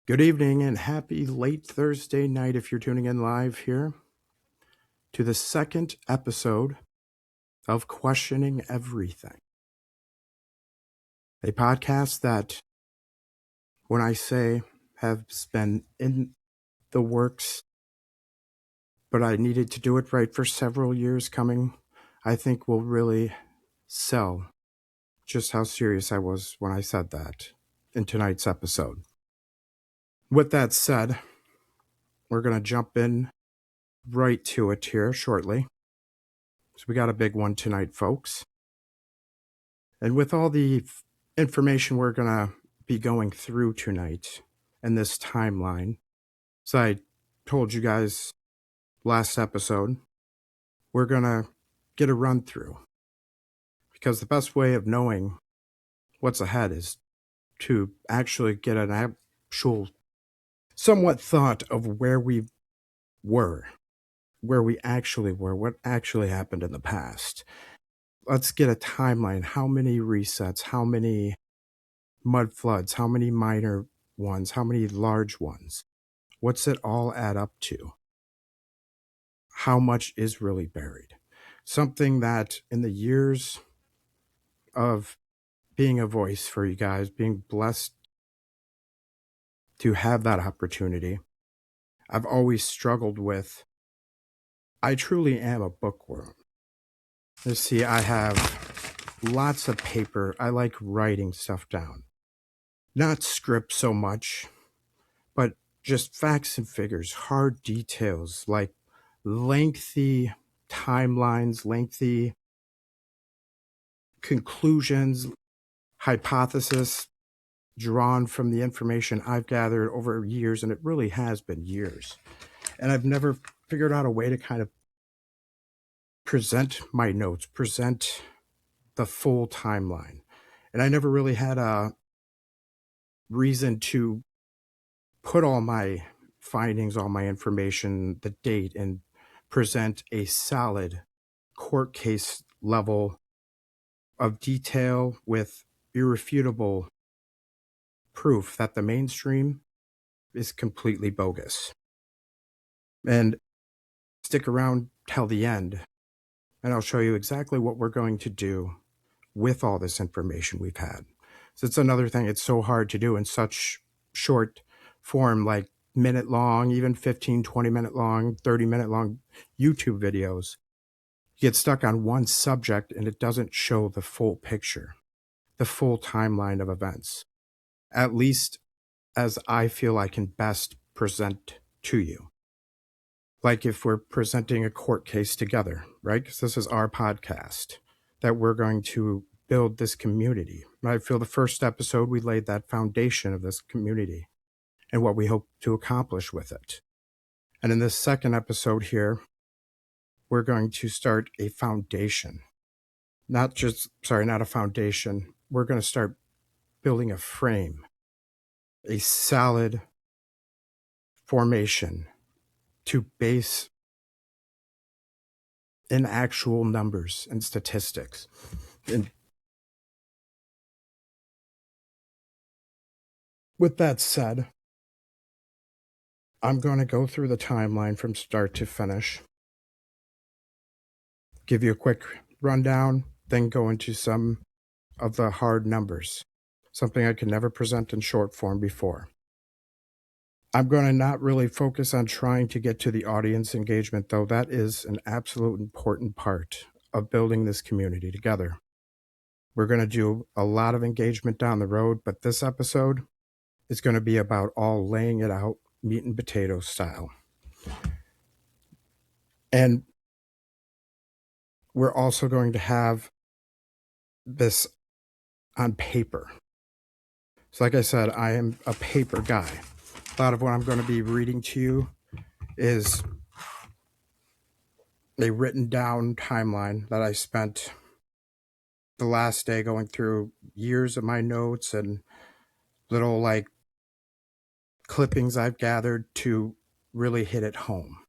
Good evening and happy late Thursday night if you're tuning in live here to the second episode of Questioning Everything, a podcast that, when I say has been in the works, but I needed to do it right for several years coming, I think will really sell just how serious I was when I said that in tonight's episode. With that said, we're going to jump in right to it here shortly. So we got a big one tonight, folks. And with all the information we're going to be going through tonight in this timeline, as I told you guys last episode, we're going to get a run through. Because the best way of knowing what's ahead is to actually get an actual somewhat thought of where we were, where we actually were, what actually happened in the past. Let's get a timeline. How many resets? How many mud floods? How many minor ones? How many large ones? What's it all add up to? How much is really buried? Something that in the years of being a voice for you guys, being blessed to have that opportunity, I've always struggled with. I truly am a bookworm. You see, I have lots of paper. I like writing stuff down. Not script so much, but just facts and figures, hard details, like lengthy timelines, lengthy conclusions, hypothesis drawn from the information I've gathered over years, and it really has been years. And I've never figured out a way to kind of present my notes, present the full timeline. And I never really had a reason to put all my findings, all my information, the date, and present a solid court case level of detail with irrefutable proof that the mainstream is completely bogus. And stick around till the end, and I'll show you exactly what we're going to do with all this information we've had. So it's another thing, it's so hard to do in such short form, like minute long, even 15, 20 minute long, 30-minute long YouTube videos. You get stuck on one subject and it doesn't show the full picture, the full timeline of events, at least as I feel I can best present to you. Like if we're presenting a court case together, right? Because this is our podcast, that we're going to build this community. I feel the first episode, we laid that foundation of this community and what we hope to accomplish with it. And in this second episode here, we're going to start a foundation. Not a foundation. We're going to start building a frame, a solid formation to base in actual numbers and statistics. And with that said, I'm going to go through the timeline from start to finish, give you a quick rundown, then go into some of the hard numbers, something I could never present in short form before. I'm going to not really focus on trying to get to the audience engagement, though that is an absolute important part of building this community together. We're going to do a lot of engagement down the road, but this episode is going to be about all laying it out, meat and potato style. And we're also going to have this on paper. So like I said, I am a paper guy. A lot of what I'm going to be reading to you is a written down timeline that I spent the last day going through years of my notes and little like clippings I've gathered to really hit it home.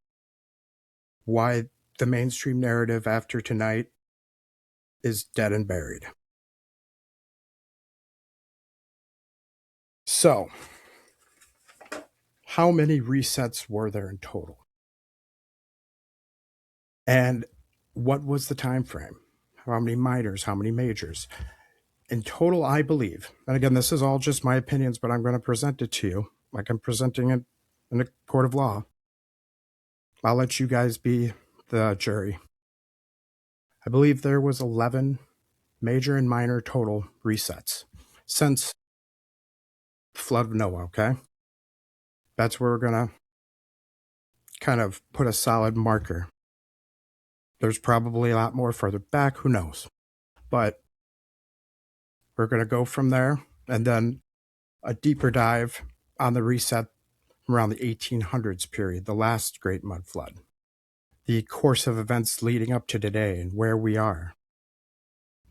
Why the mainstream narrative after tonight is dead and buried. So, how many resets were there in total? And what was the time frame? How many minors, how many majors? In total, I believe, and again, this is all just my opinions, but I'm going to present it to you like I'm presenting it in a court of law. I'll let you guys be the jury. I believe there was 11 major and minor total resets since the flood of Noah, okay? That's where we're going to kind of put a solid marker. There's probably a lot more further back, who knows? But we're going to go from there and then a deeper dive on the reset around the 1800s period, the last great mud flood, the course of events leading up to today and where we are,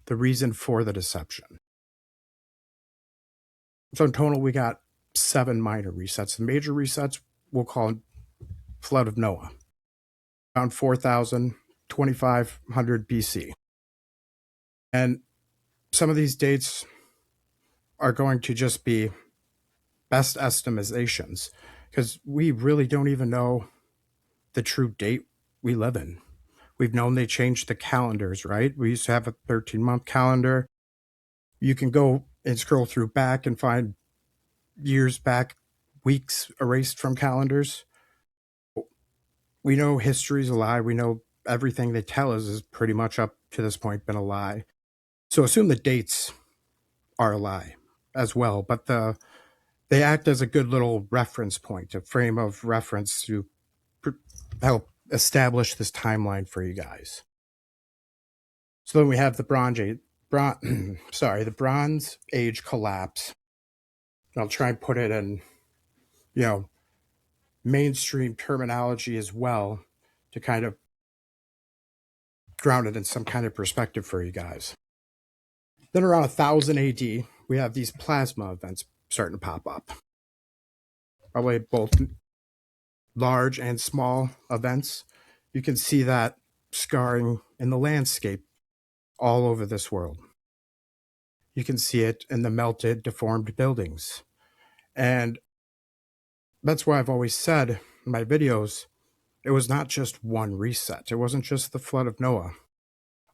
the reason for the deception. So in total, we got 7 minor resets. The major resets we'll call it flood of Noah, around 4,000, 2,500 BC. And some of these dates are going to just be best estimations because we really don't even know the true date we live in. We've known they changed the calendars, right? We used to have a 13-month calendar. You can go and scroll through back and find years back, weeks erased from calendars. We know history's a lie. We know everything they tell us is pretty much up to this point been a lie. So assume the dates are a lie as well, but they act as a good little reference point, a frame of reference to help establish this timeline for you guys. So then we have the the Bronze Age collapse. I'll try and put it in, mainstream terminology as well to kind of ground it in some kind of perspective for you guys. Then around 1000 AD, we have these plasma events starting to pop up. Probably both large and small events. You can see that scarring in the landscape all over this world. You can see it in the melted, deformed buildings. And that's why I've always said in my videos, it was not just one reset. It wasn't just the flood of Noah.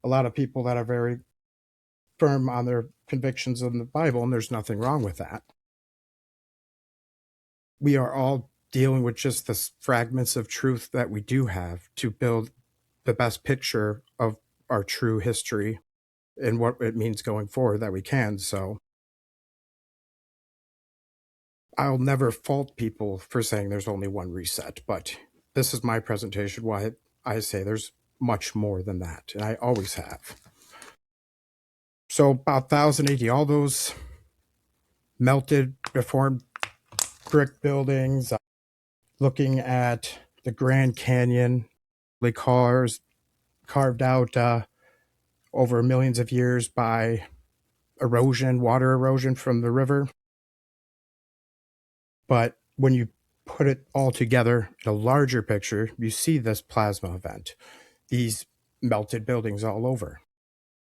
A lot of people that are very firm on their convictions in the Bible, and there's nothing wrong with that. We are all dealing with just the fragments of truth that we do have to build the best picture of our true history and what it means going forward that we can. So I'll never fault people for saying there's only one reset, but this is my presentation why I say there's much more than that, and I always have. So about 1000 AD, all those melted, deformed brick buildings, looking at the Grand Canyon, the cars carved out over millions of years by erosion, water erosion from the river. But when you put it all together in a larger picture, you see this plasma event, these melted buildings all over.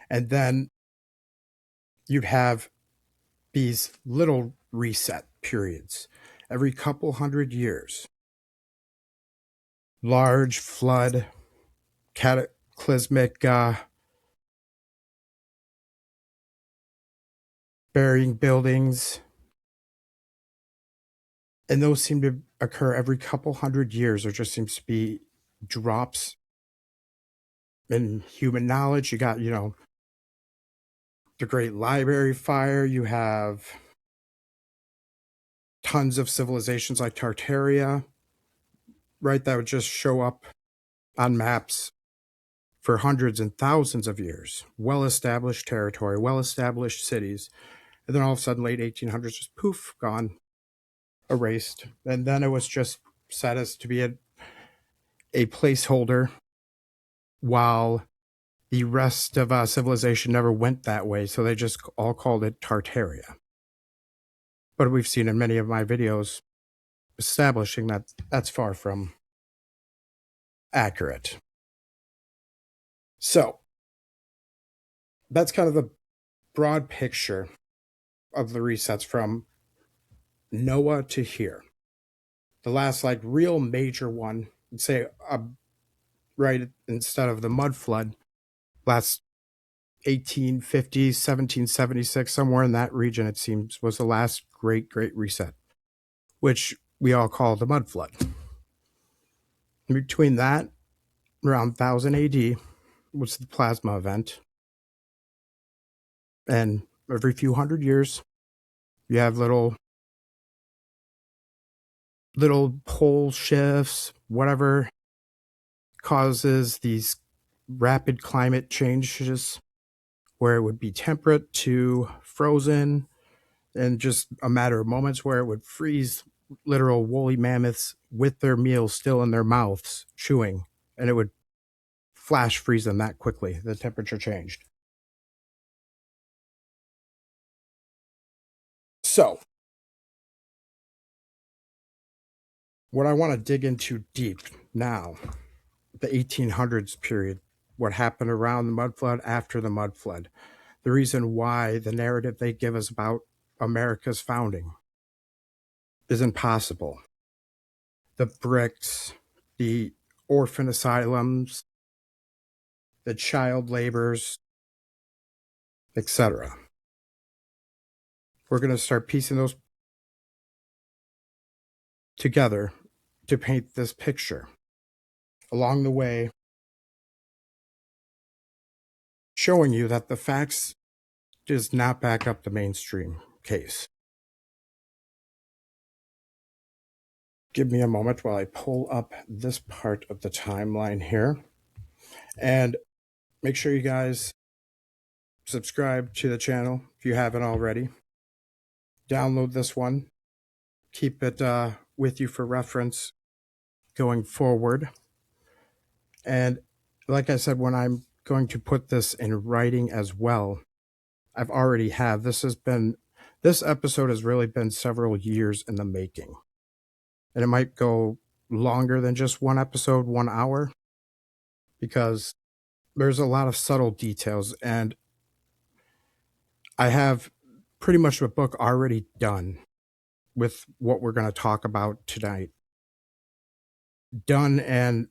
And then you'd have these little reset periods every couple hundred years. Large flood, cataclysmic burying buildings. And those seem to occur every couple hundred years. There just seems to be drops in human knowledge. You got, the Great Library Fire. You have tons of civilizations like Tartaria, right? That would just show up on maps for hundreds and thousands of years. Well-established territory, well-established cities. And then all of a sudden, late 1800s, just poof, gone, erased. And then it was just set as to be a placeholder while the rest of civilization never went that way. So they just all called it Tartaria. But we've seen in many of my videos establishing that that's far from accurate. So that's kind of the broad picture of the resets from Noah to here. The last like real major one, say right instead of the mud flood, last 1850s, 1776, somewhere in that region, it seems, was the last great reset, which we all call the mud flood. In between that, around 1000 AD, was the plasma event. And every few hundred years, you have little pole shifts, whatever causes these rapid climate changes where it would be temperate to frozen in just a matter of moments, where it would freeze literal woolly mammoths with their meals still in their mouths chewing, and it would flash freeze them that quickly. The temperature changed. So what I want to dig into deep now, the 1800s period, what happened around the mud flood, after the mud flood, the reason why the narrative they give us about America's founding is impossible. The bricks, the orphan asylums, the child labors, etc. We're going to start piecing those together to paint this picture. Along the way, showing you that the facts does not back up the mainstream case. Give me a moment while I pull up this part of the timeline here. And make sure you guys subscribe to the channel if you haven't already. Download this one. Keep it with you for reference going forward. And like I said, when I'm going to put this in writing as well, I've already have. This episode has really been several years in the making. And it might go longer than just one episode, 1 hour, because there's a lot of subtle details, and I have pretty much a book already done with what we're going to talk about tonight. Done and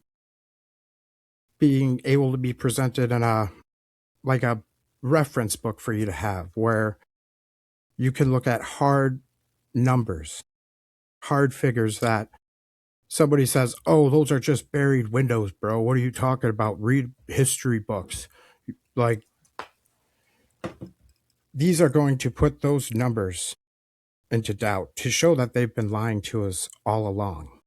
being able to be presented in a reference book for you to have, where you can look at hard numbers, hard figures that somebody says, oh, those are just buried windows, bro. What are you talking about? Read history books. Like, these are going to put those numbers into doubt to show that they've been lying to us all along,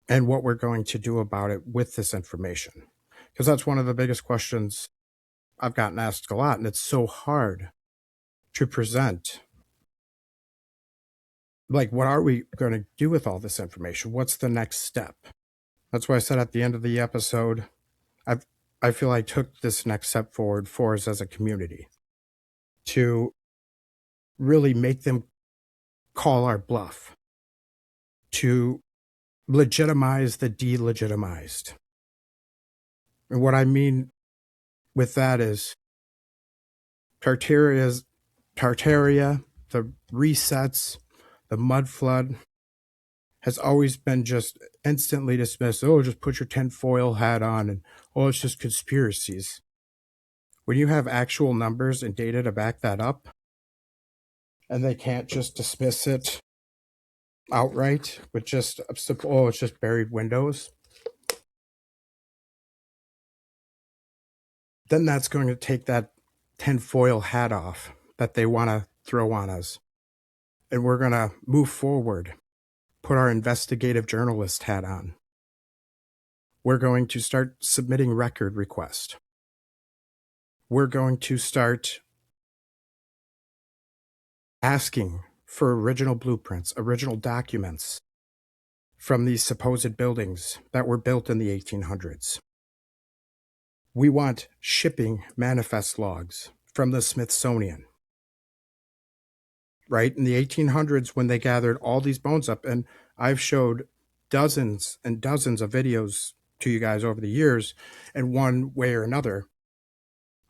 and what we're going to do about it with this information. Because that's one of the biggest questions I've gotten asked a lot, and it's so hard to present. Like, what are we going to do with all this information? What's the next step? That's why I said at the end of the episode, I feel I took this next step forward for us as a community to really make them call our bluff, to legitimize the delegitimized. And what I mean with that is Tartaria, the resets, the mud flood has always been just instantly dismissed. Oh, just put your tinfoil hat on, and oh, it's just conspiracies. When you have actual numbers and data to back that up, and they can't just dismiss it outright with just, oh, it's just buried windows, then that's going to take that tinfoil hat off that they want to throw on us. And we're going to move forward, put our investigative journalist hat on. We're going to start submitting record requests. We're going to start asking for original blueprints, original documents from these supposed buildings that were built in the 1800s. We want shipping manifest logs from the Smithsonian. Right? In the 1800s, when they gathered all these bones up, and I've showed dozens and dozens of videos to you guys over the years, in one way or another,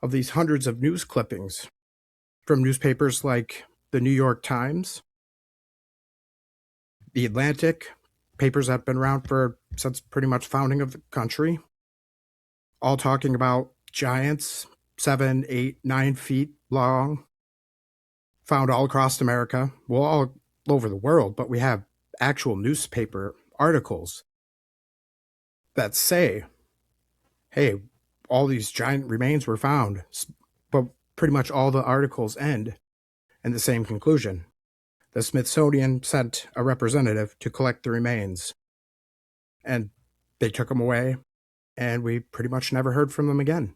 of these hundreds of news clippings from newspapers like the New York Times, The Atlantic, papers that have been around for since pretty much founding of the country, all talking about giants 7, 8, 9 feet long, found all across America, well, all over the world, but we have actual newspaper articles that say, hey, all these giant remains were found, but pretty much all the articles end in the same conclusion. The Smithsonian sent a representative to collect the remains, and they took them away, and we pretty much never heard from them again.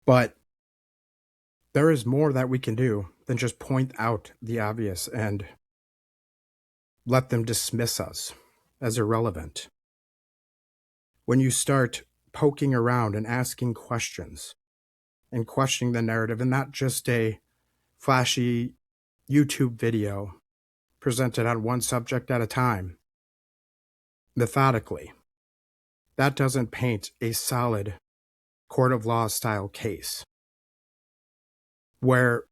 But there is more that we can do than just point out the obvious and let them dismiss us as irrelevant. When you start poking around and asking questions and questioning the narrative, and not just a flashy YouTube video presented on one subject at a time, methodically, that doesn't paint a solid court of law style case where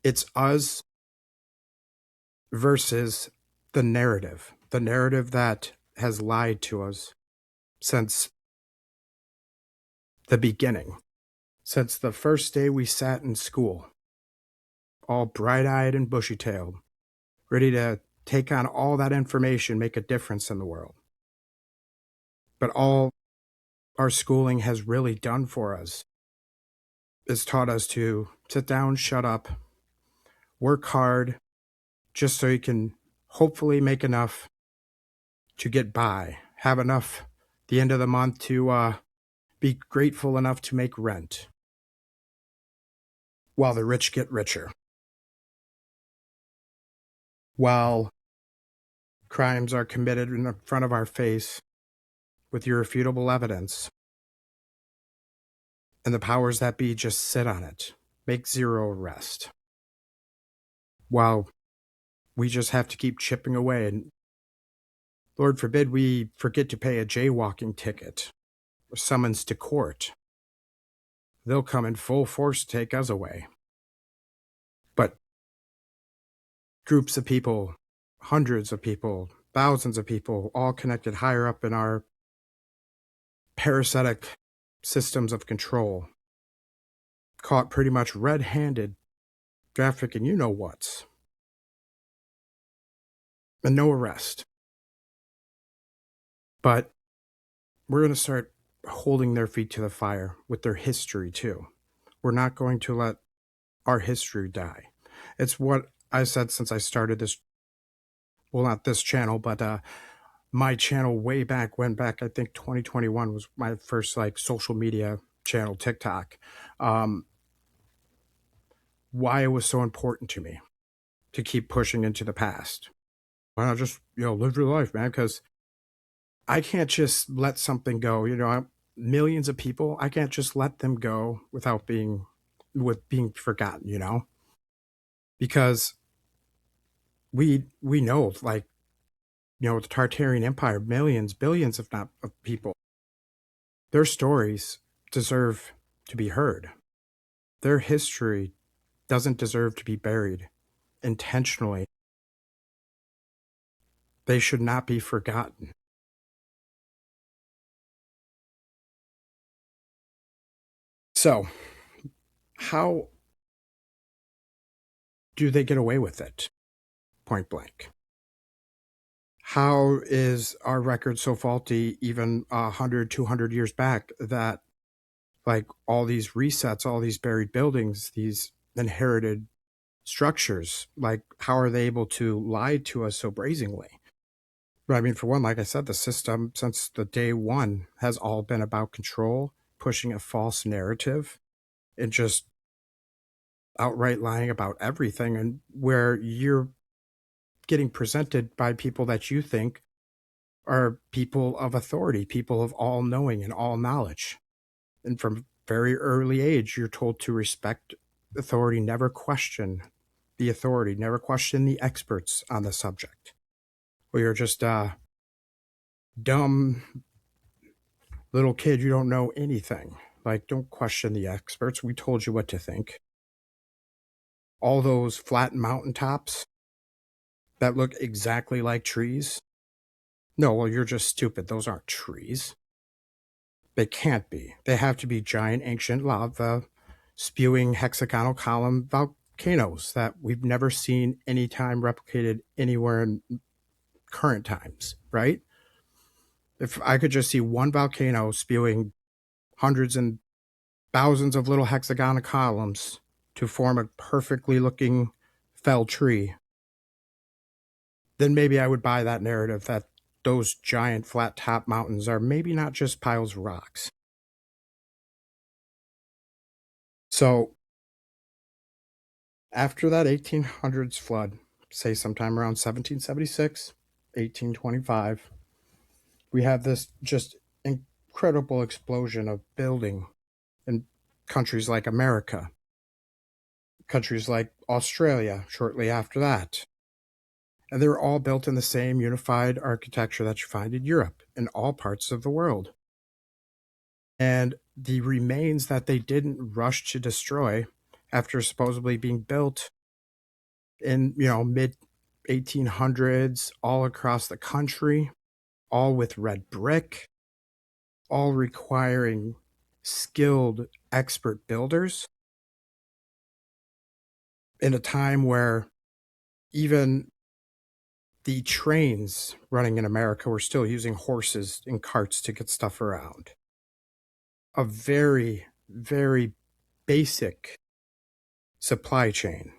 it's us versus the narrative that has lied to us since the beginning, since the first day we sat in school, all bright-eyed and bushy-tailed, ready to take on all that information, make a difference in the world. But all our schooling has really done for us is taught us to sit down, shut up, work hard, just so you can hopefully make enough to get by, have enough the end of the month to be grateful enough to make rent, while the rich get richer, while crimes are committed in front of our face with irrefutable evidence, and the powers that be just sit on it, make zero arrest, while we just have to keep chipping away, and Lord forbid we forget to pay a jaywalking ticket or summons to court. They'll come in full force to take us away. But groups of people, hundreds of people, thousands of people, all connected higher up in our parasitic systems of control, caught pretty much red-handed trafficking you-know-whats, and no arrest. But we're going to start holding their feet to the fire with their history, too. We're not going to let our history die. It's what I said since I started this, well, not this channel, but my channel way back when, I think 2021 was my first like social media channel, TikTok. Why it was so important to me to keep pushing into the past. Why not just, live your life, man? Because I can't just let something go. Millions of people, I can't just let them go without being forgotten, because we know, like, the Tartarian Empire, millions, billions, if not of people, their stories deserve to be heard. Their history doesn't deserve to be buried intentionally. They should not be forgotten. So, how do they get away with it? Point blank. How is our record so faulty even 100, 200 years back that, like, all these resets, all these buried buildings, these inherited structures, like, how are they able to lie to us so brazenly? But I mean, for one, like I said, the system since the day one has all been about control, pushing a false narrative, and just outright lying about everything, and where you're getting presented by people that you think are people of authority, people of all knowing and all knowledge. And from very early age, you're told to respect authority, never question the authority, never question the experts on the subject. Well, you're just a dumb little kid, you don't know anything. Like, don't question the experts. We told you what to think. all those flat mountaintops that look exactly like trees. No, well, you're just stupid. Those aren't trees. They can't be. They have to be giant ancient lava spewing hexagonal column volcanoes that we've never seen any time replicated anywhere in current times, right? If I could just see one volcano spewing hundreds and thousands of little hexagonal columns to form a perfectly looking felled tree, then maybe I would buy that narrative that those giant flat top mountains are maybe not just piles of rocks. So after that 1800s flood, say sometime around 1776, 1825, we have this just incredible explosion of building in countries like America, countries like Australia shortly after that. And they're all built in the same unified architecture that you find in Europe in all parts of the world. And the remains that they didn't rush to destroy after supposedly being built in, mid 1800s all across the country, all with red brick, all requiring skilled expert builders in a time where even the trains running in America were still using horses and carts to get stuff around. A very, very basic supply chain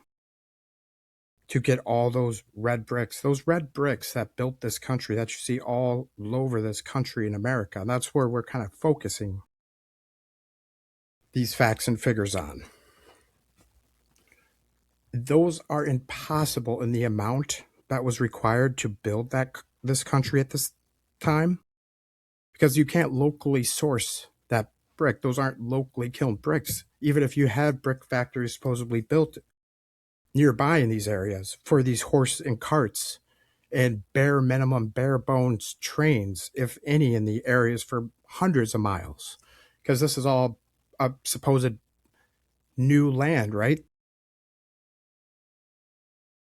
to get all those red bricks that built this country that you see all over this country in America. And that's where we're kind of focusing these facts and figures on. Those are impossible in the amount that was required to build this country at this time because you can't locally source that brick. Those aren't locally kilned bricks. Even if you had brick factories supposedly built nearby in these areas for these horse and carts and bare bones trains, if any, in the areas for hundreds of miles, because this is all a supposed new land, right?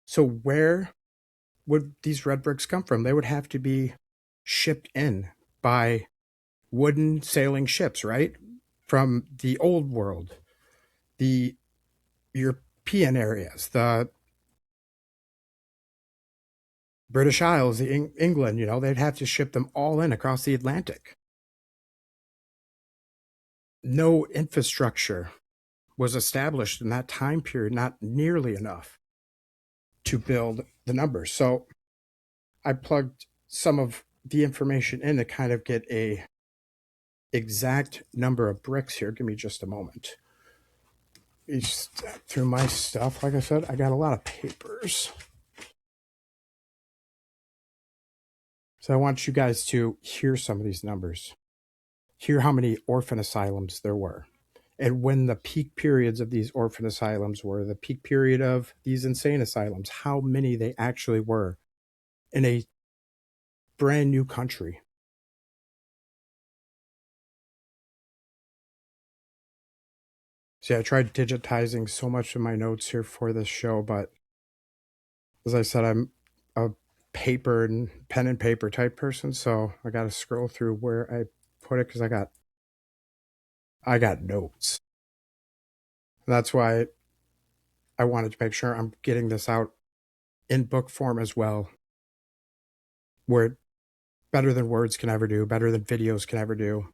So where would these red bricks come from? They would have to be shipped in by wooden sailing ships, right? From the old world, the European areas, the British Isles, England, they'd have to ship them all in across the Atlantic. No infrastructure was established in that time period, not nearly enough to build the numbers. So I plugged some of the information in to kind of get a exact number of bricks here. Give me just a moment. Through my stuff, like I said, I got a lot of papers. So I want you guys to hear some of these numbers. Hear how many orphan asylums there were. And when the peak periods of these orphan asylums were, the peak period of these insane asylums, how many they actually were in a brand new country. See, I tried digitizing so much of my notes here for this show, but as I said, I'm a paper and pen and paper type person, so I got to scroll through where I put it because I got notes. And that's why I wanted to make sure I'm getting this out in book form as well, where better than words can ever do, better than videos can ever do.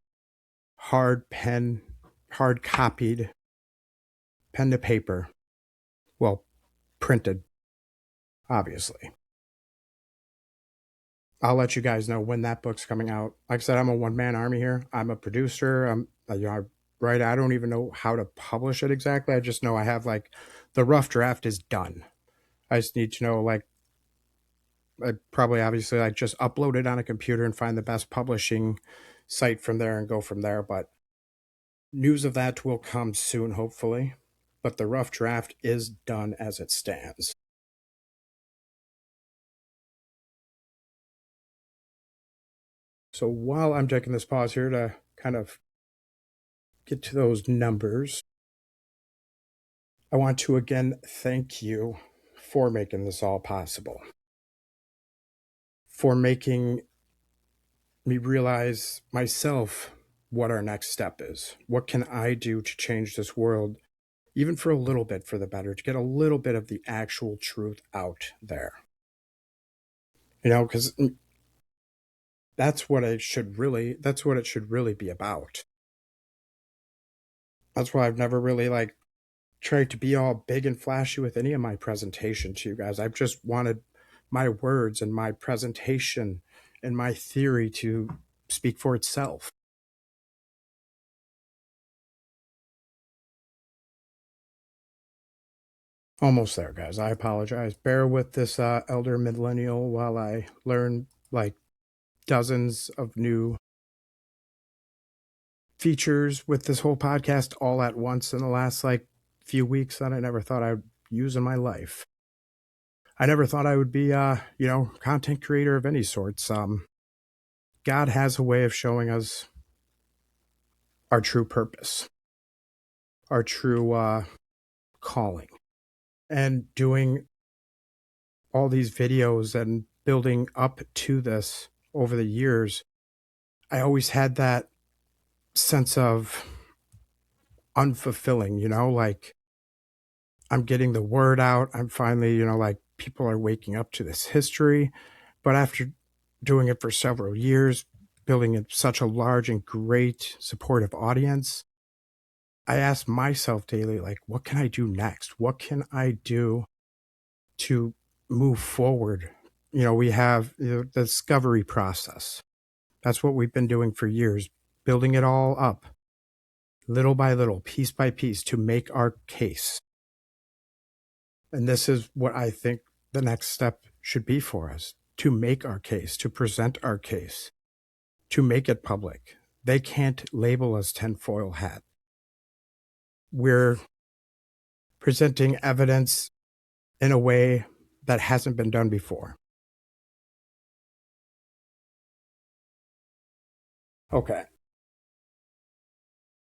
Hard pen, hard copied, pen to paper. Well, printed, obviously. I'll let you guys know when that book's coming out. Like I said, I'm a one-man army here. I'm a producer. I don't even know how to publish it exactly. I just know I have like the rough draft is done. I just need to know I probably obviously like just upload it on a computer and find the best publishing site from there and go from there. But news of that will come soon, hopefully. But the rough draft is done as it stands. So while I'm taking this pause here to kind of get to those numbers, I want to again thank you for making this all possible, for making me realize myself what our next step is. What can I do to change this world, even for a little bit for the better, to get a little bit of the actual truth out there? Because that's what it should really be about. That's why I've never really tried to be all big and flashy with any of my presentation to you guys. I've just wanted my words and my presentation and my theory to speak for itself. Almost there, guys. I apologize. Bear with this elder millennial while I learn dozens of new features with this whole podcast all at once in the last few weeks that I never thought I'd use in my life. I never thought I would be content creator of any sorts. God has a way of showing us our true purpose, our true calling, and doing all these videos and building up to this over the years. I always had that sense of unfulfilling, I'm getting the word out. I'm finally, people are waking up to this history. But after doing it for several years, building such a large and great supportive audience, I ask myself daily, what can I do next? What can I do to move forward? We have the discovery process. That's what we've been doing for years, building it all up little by little, piece by piece to make our case. And this is what I think the next step should be for us, to make our case, to present our case, to make it public. They can't label us tinfoil hat. We're presenting evidence in a way that hasn't been done before. Okay.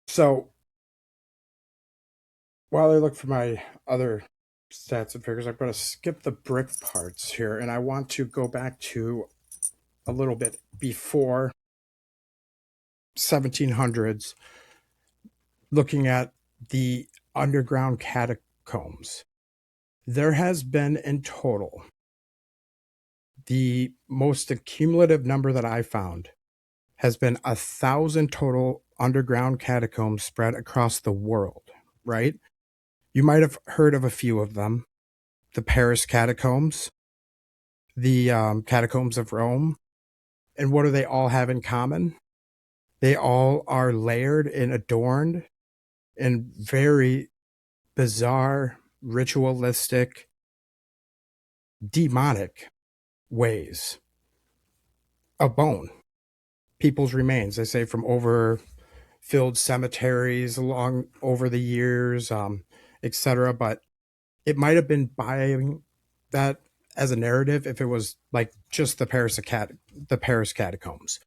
So while I look for my other stats and figures, I'm going to skip the brick parts here, and I want to go back to a little bit before 1700s, looking at the underground catacombs. There has been in total, the most accumulative number that I found has been 1,000 total underground catacombs spread across the world, right? You might have heard of a few of them. The Paris catacombs, the catacombs of Rome. And what do they all have in common? They all are layered and adorned in very bizarre, ritualistic, demonic ways of bone. People's remains, they say, from overfilled cemeteries along over the years, etc. But it might have been buying that as a narrative if it was just the Paris catacombs.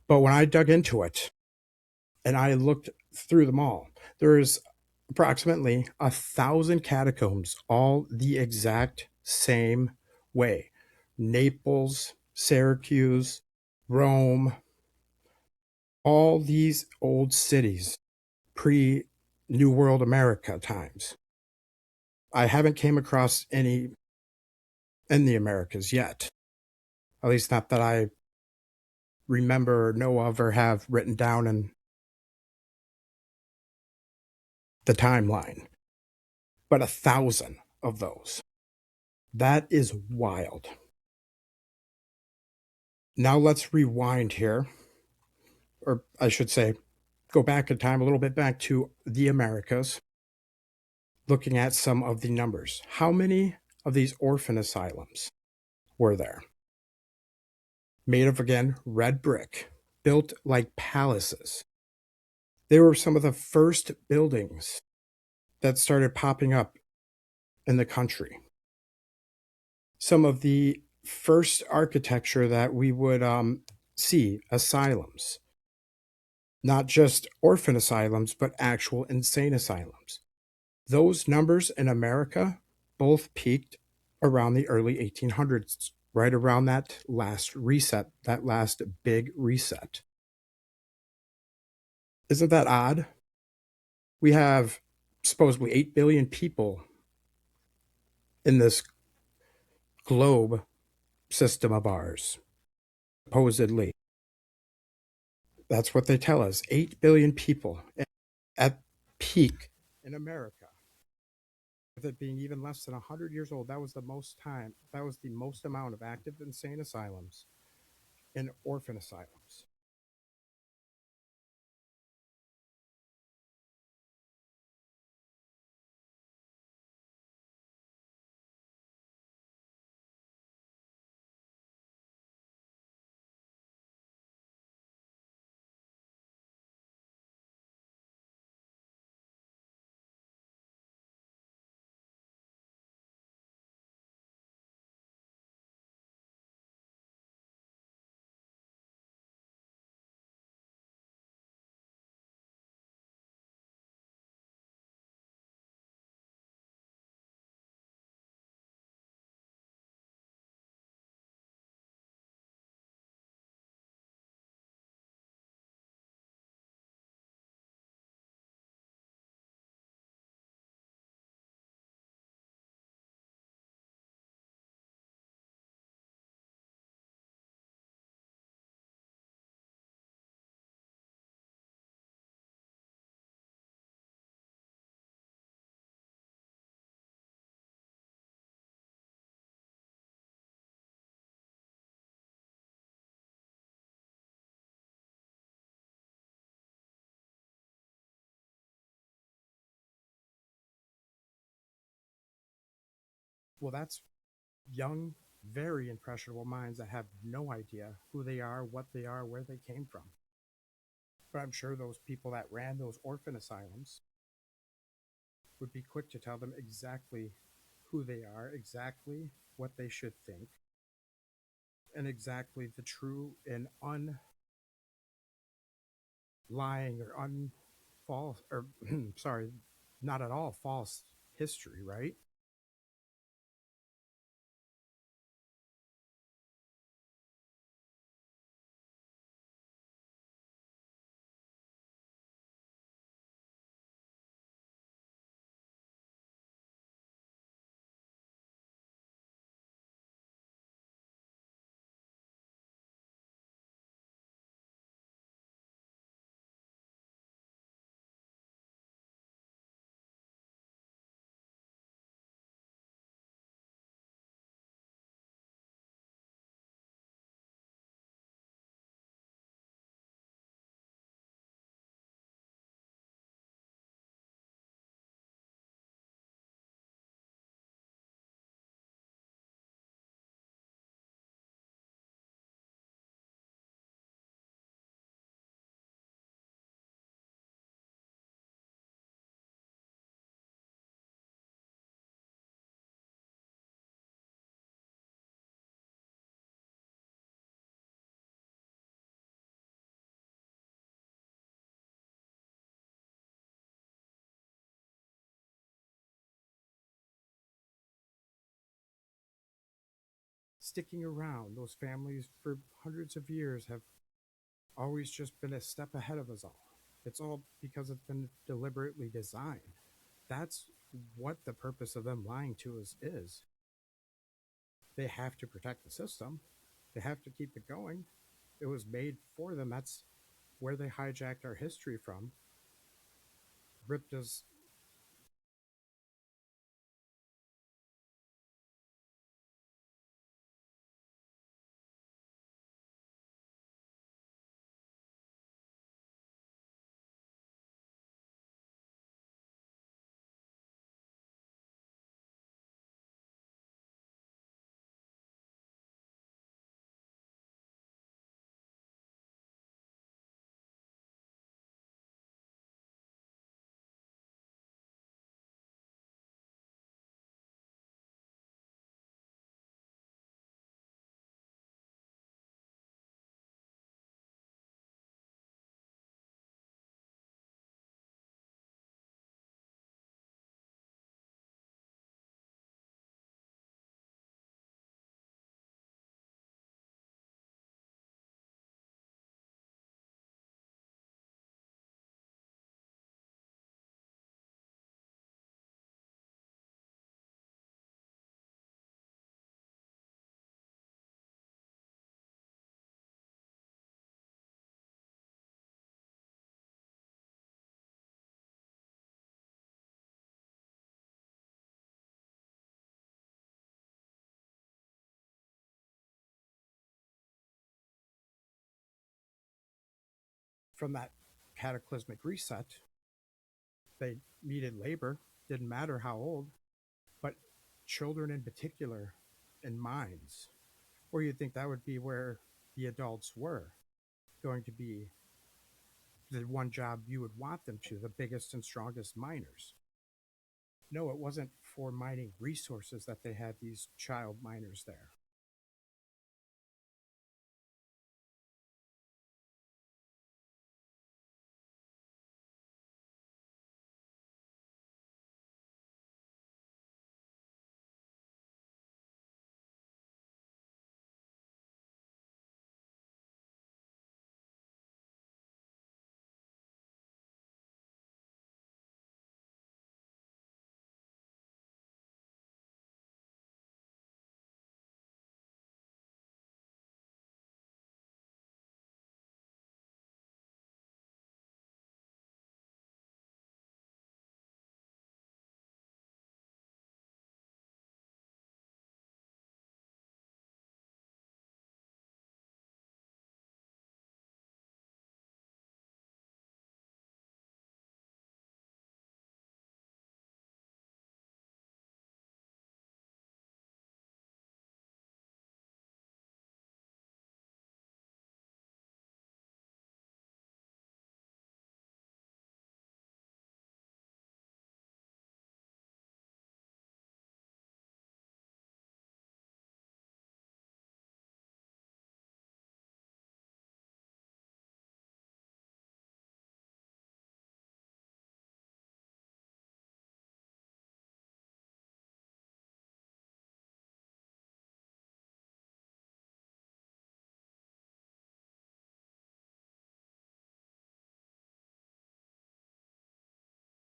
But when I dug into it and I looked through them all, there's approximately 1,000 catacombs, all the exact same way. Naples, Syracuse, Rome, all these old cities, pre New World America times. I haven't came across any in the Americas yet. At least not that I remember, know of, or have written down in the timeline. But 1,000 of those. That is wild. Now let's rewind here, or I should say, go back in time a little bit back to the Americas, looking at some of the numbers. How many of these orphan asylums were there? Made of, again, red brick, built like palaces. They were some of the first buildings that started popping up in the country. Some of the first architecture that we would see, asylums. Not just orphan asylums, but actual insane asylums. Those numbers in America both peaked around the early 1800s, right around that last reset, that last big reset. Isn't that odd? We have supposedly 8 billion people in this globe system of ours, supposedly. That's what they tell us, 8 billion people at peak in America. With it being even less than 100 years old, that was the most amount of active insane asylums and orphan asylums. Well, that's young, very impressionable minds that have no idea who they are, what they are, where they came from. But I'm sure those people that ran those orphan asylums would be quick to tell them exactly who they are, exactly what they should think, and exactly the true and unlying or unfalse, or sorry, not at all false history, right? Sticking around, those families for hundreds of years have always just been a step ahead of us all. It's all because it's been deliberately designed. That's what the purpose of them lying to us is. They have to protect the system, they have to keep it going. It was made for them. That's where they hijacked our history from, ripped us from that cataclysmic reset. They needed labor, didn't matter how old, but children in particular, in mines, or you'd think that would be where the adults were going to be the one job you would want them to, the biggest and strongest miners. No, it wasn't for mining resources that they had these child miners there.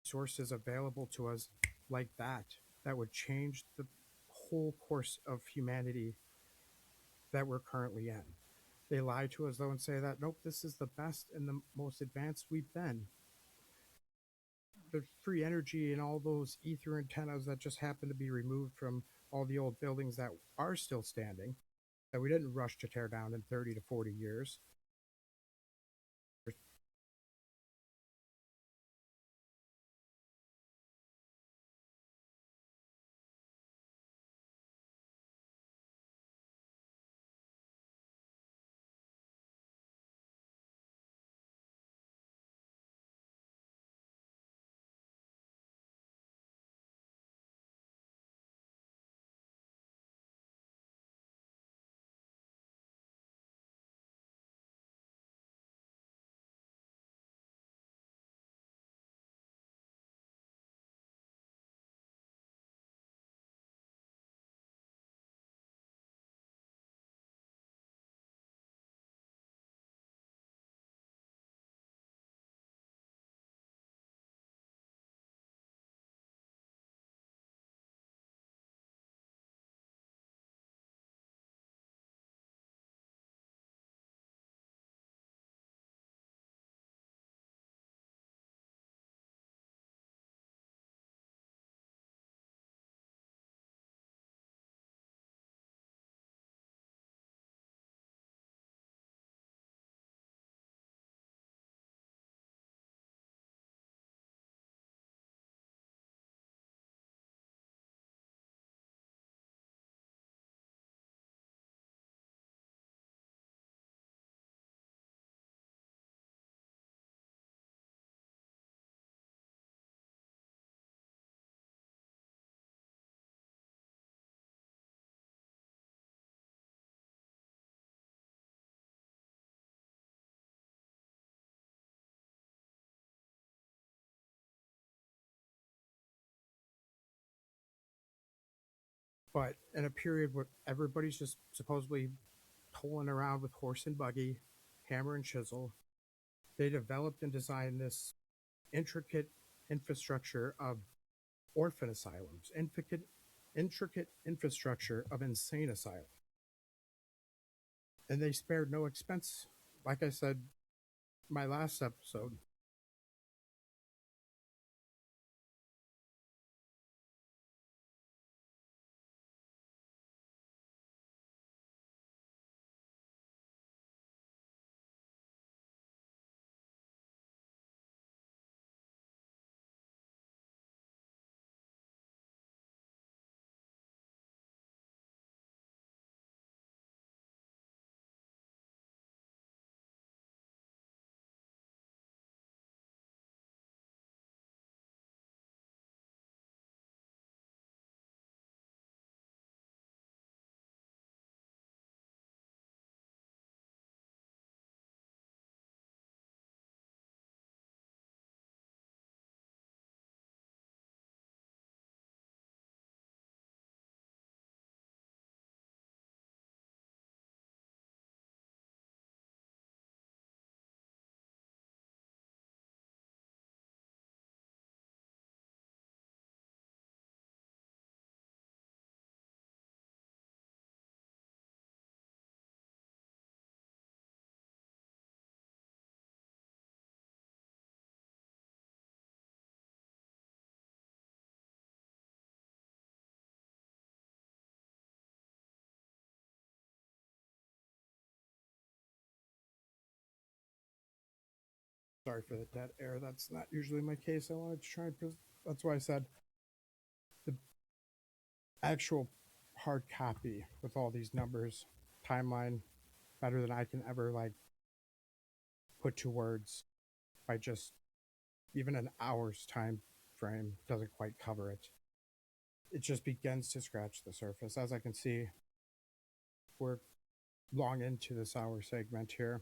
Sources available to us like that would change the whole course of humanity that we're currently in. They lie to us though and say that nope, this is the best and the most advanced we've been. The free energy and all those ether antennas that just happen to be removed from all the old buildings that are still standing, that we didn't rush to tear down in 30 to 40 years. But in a period where everybody's just supposedly pulling around with horse and buggy, hammer and chisel, they developed and designed this intricate infrastructure of orphan asylums, intricate infrastructure of insane asylums. And they spared no expense. Like I said, my last episode, Sorry for the dead air. That's not usually my case. I wanted to try and that's why I said the actual hard copy with all these numbers, timeline, better than I can ever like put to words by just even an hour's time frame doesn't quite cover it. It just begins to scratch the surface. As I can see, we're long into this hour segment here.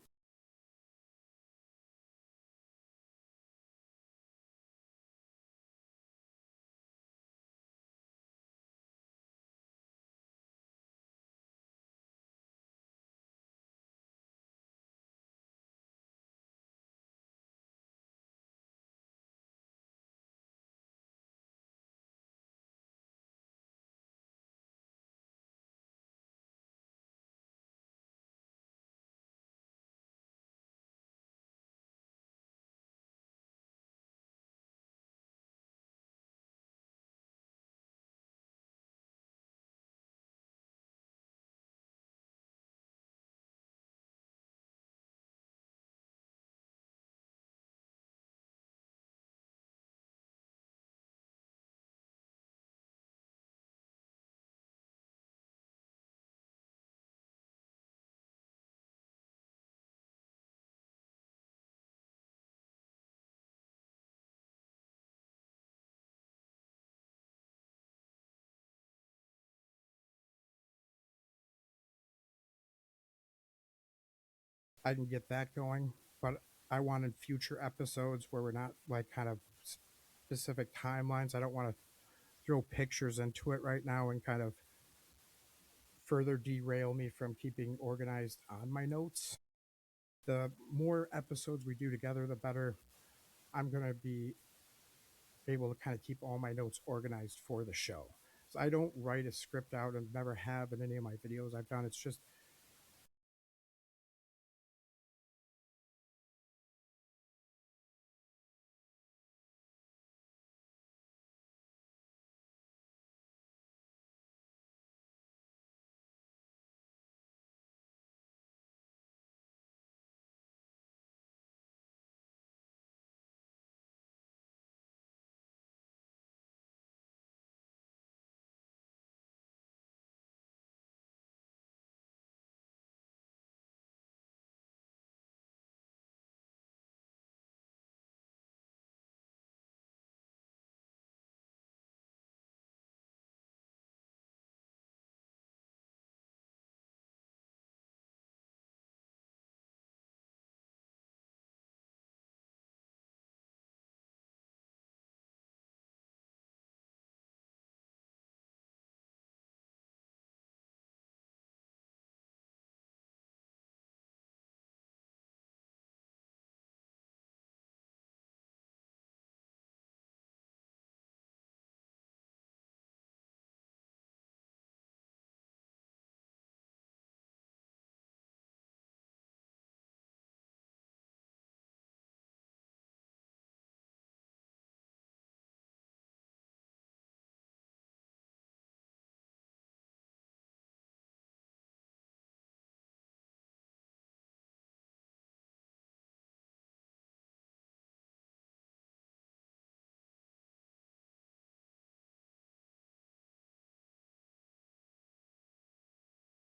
I can get that going, but I wanted future episodes where we're not like kind of specific timelines. I don't want to throw pictures into it right now and kind of further derail me from keeping organized on my notes. The more episodes we do together, the better I'm going to be able to kind of keep all my notes organized for the show. So I don't write a script out and never have in any of my videos I've done. It's just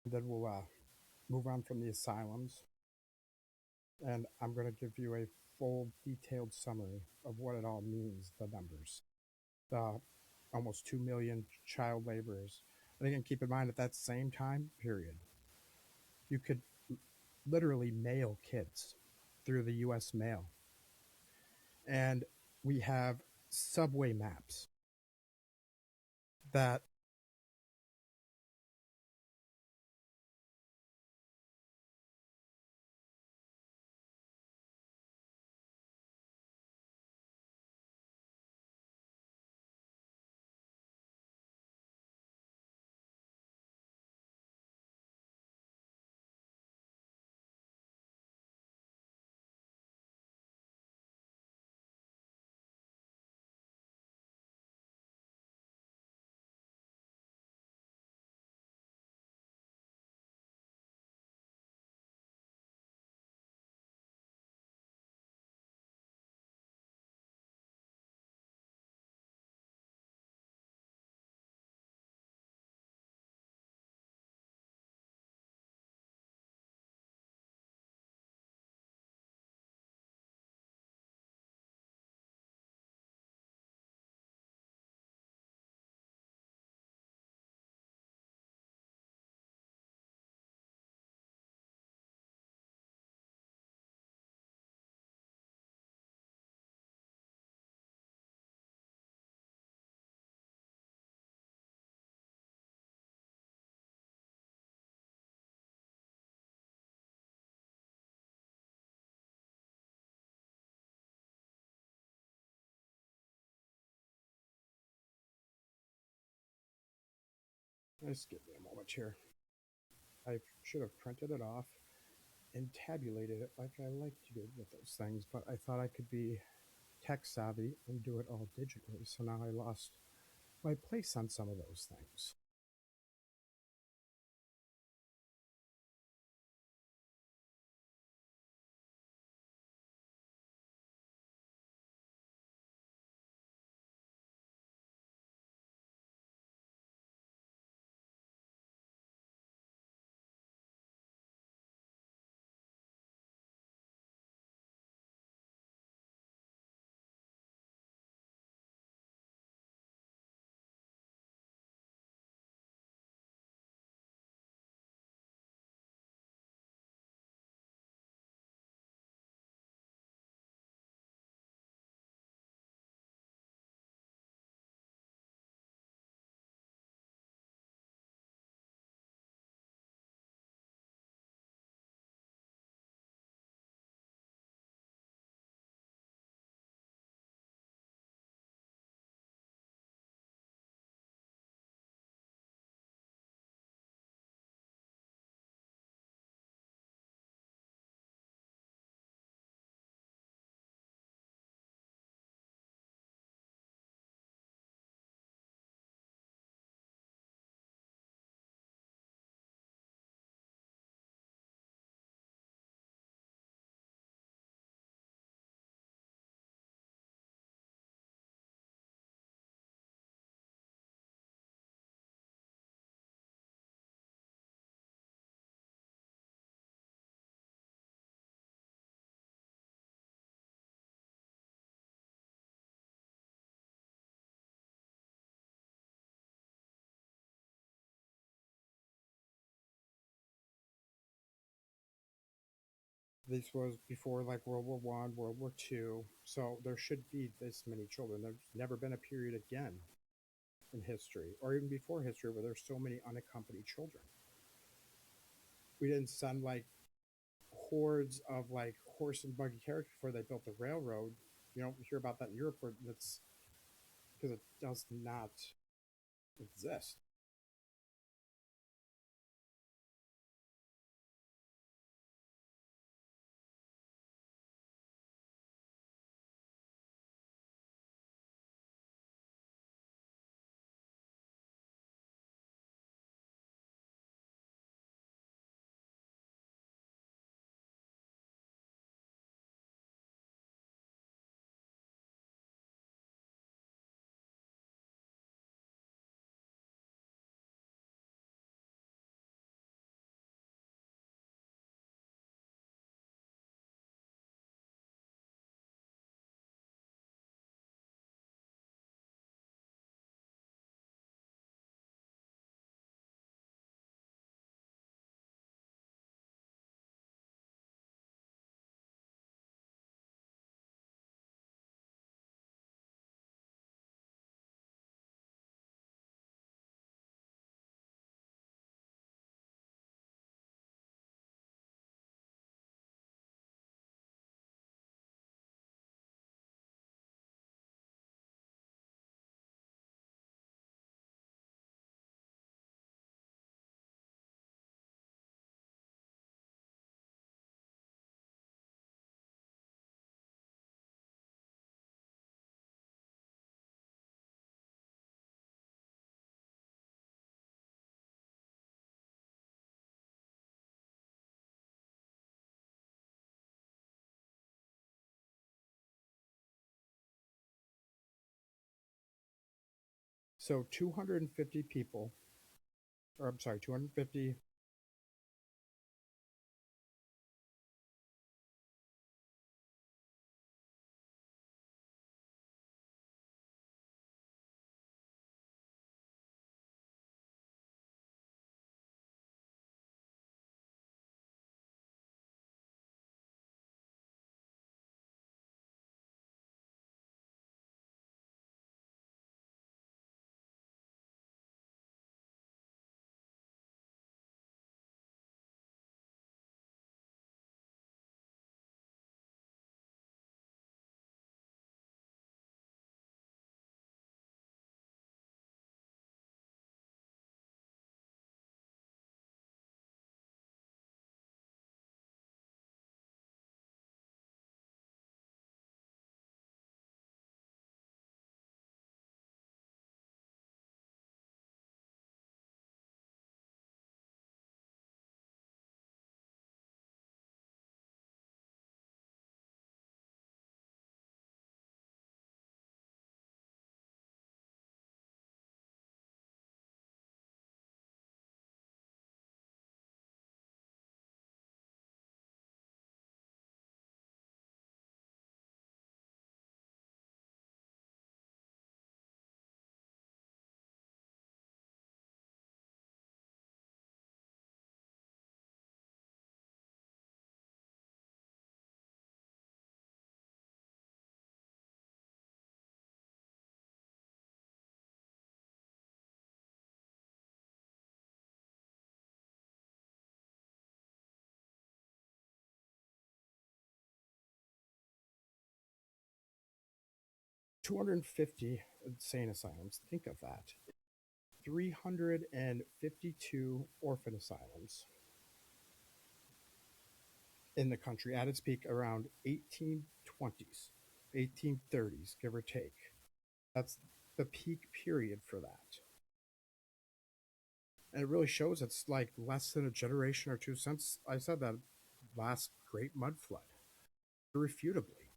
then we'll move on from the asylums, and I'm going to give you a full detailed summary of what it all means, the numbers. The almost 2 million child laborers. And again, keep in mind at that same time period, you could literally mail kids through the US mail. And we have subway maps that Just give me a moment here. I should have printed it off and tabulated it like I like to do with those things, but I thought I could be tech savvy and do it all digitally, so now I lost my place on some of those things. This was before like World War One, World War Two, so there should be this many children. There's never been a period again in history, or even before history, where there's so many unaccompanied children. We didn't send like hordes of like horse and buggy carriages before they built the railroad. You don't hear about that in Europe, where that's because it does not exist. So 250 people, or I'm sorry, 250 250 insane asylums. Think of that. 352 orphan asylums in the country at its peak around 1820s, 1830s, give or take. That's the peak period for that. And it really shows it's like less than a generation or two since I said that last great mud flood, irrefutably.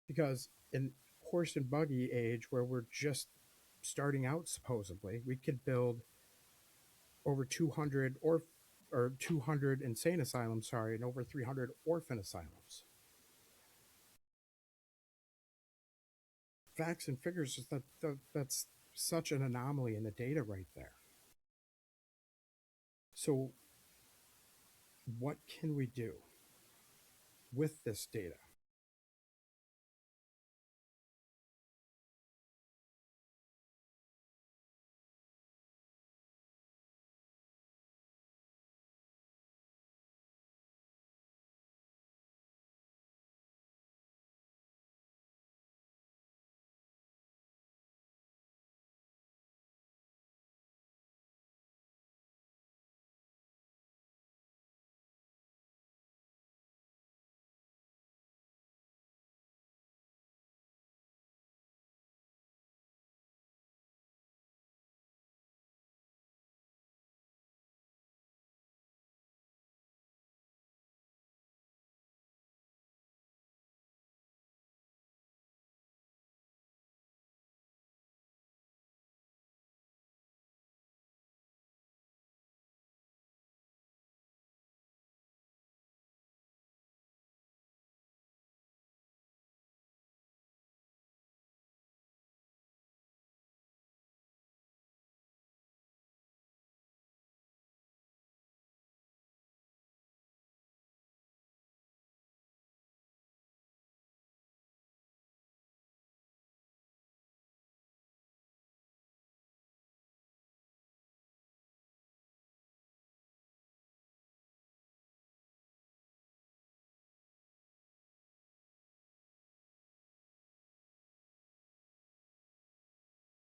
Because in horse and buggy age, where we're just starting out, supposedly, we could build over 200 or 200 insane asylums, sorry, and over 300 orphan asylums. Facts and figures, that's such an anomaly in the data right there. So, what can we do with this data?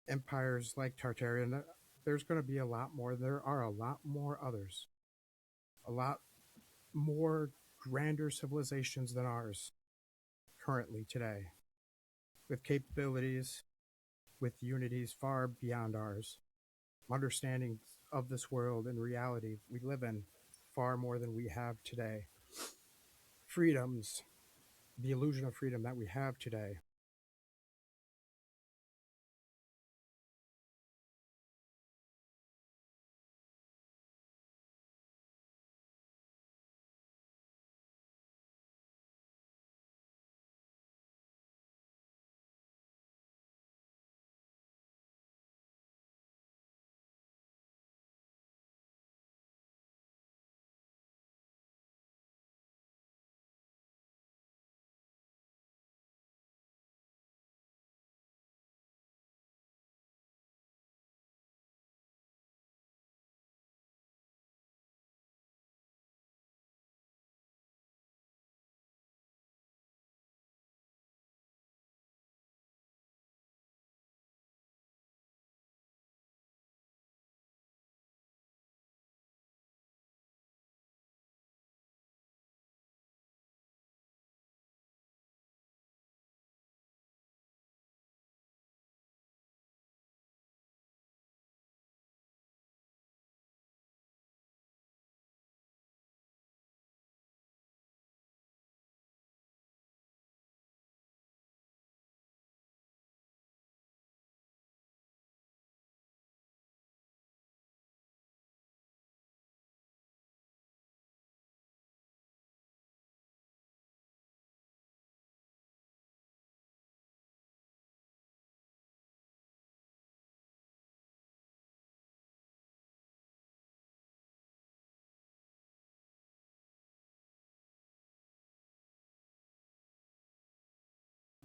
Empires like Tartarian, there's going to be a lot more. There are a lot more others, a lot more grander civilizations than ours currently today, with capabilities, with unities far beyond ours, understandings of this world and reality we live in far more than we have today. Freedoms, the illusion of freedom that we have today,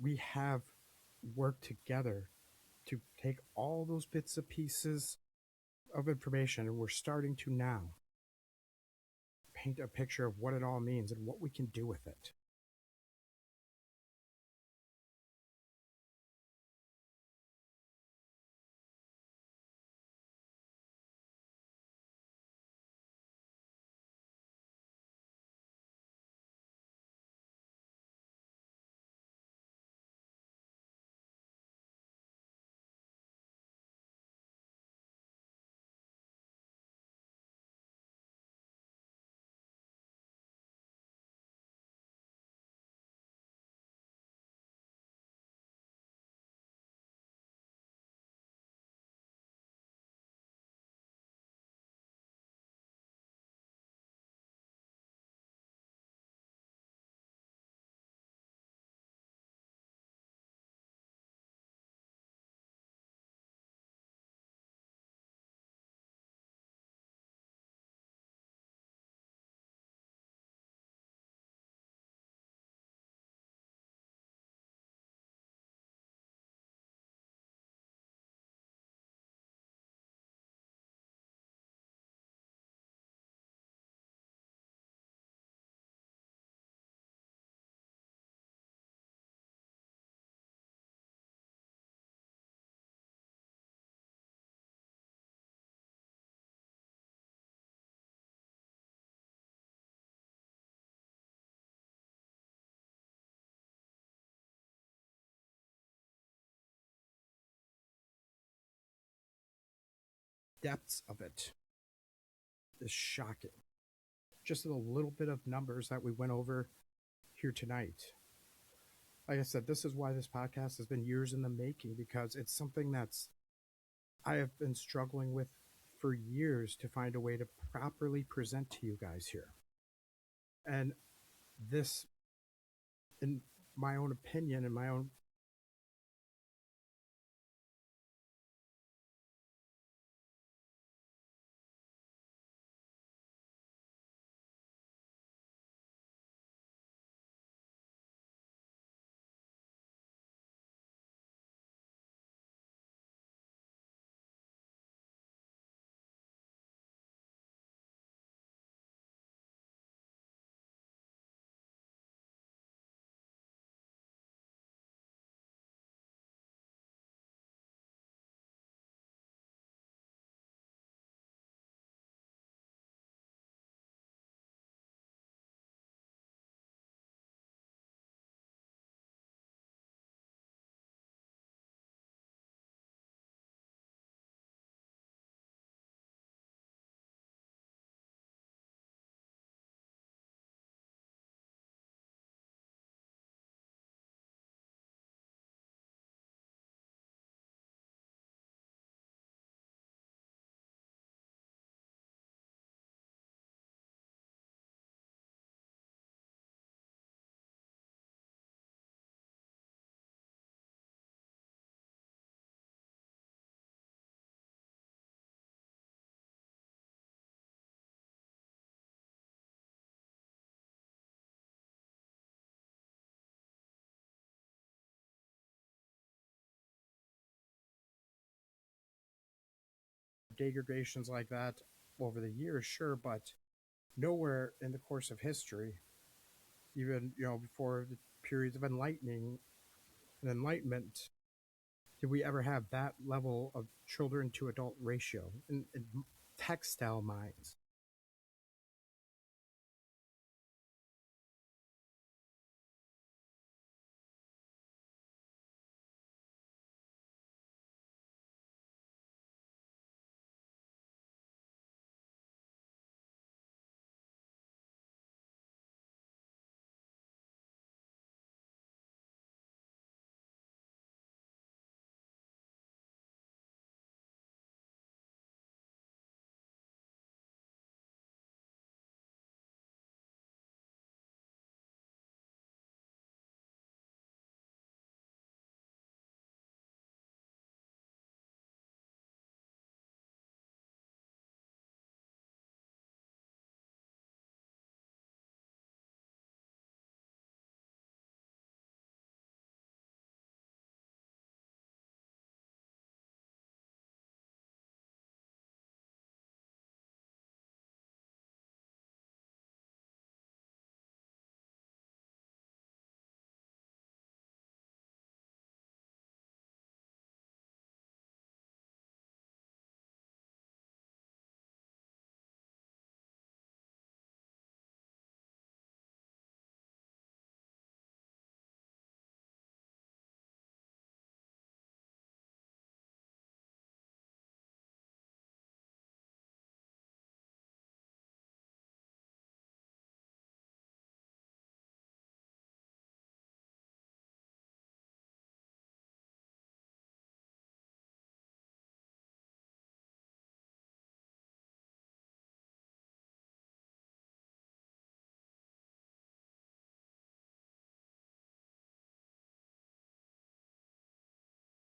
we have worked together to take all those bits and pieces of information, and we're starting to now paint a picture of what it all means and what we can do with it. Depths of it is shocking. Just a little bit of numbers that we went over here tonight. Like I said, this is why this podcast has been years in the making, because it's something that's I have been struggling with for years to find a way to properly present to you guys here. And this, in my own opinion, in my own degradations like that over the years, sure, but nowhere in the course of history, even before the periods of enlightening and enlightenment, did we ever have that level of children to adult ratio in textile mines.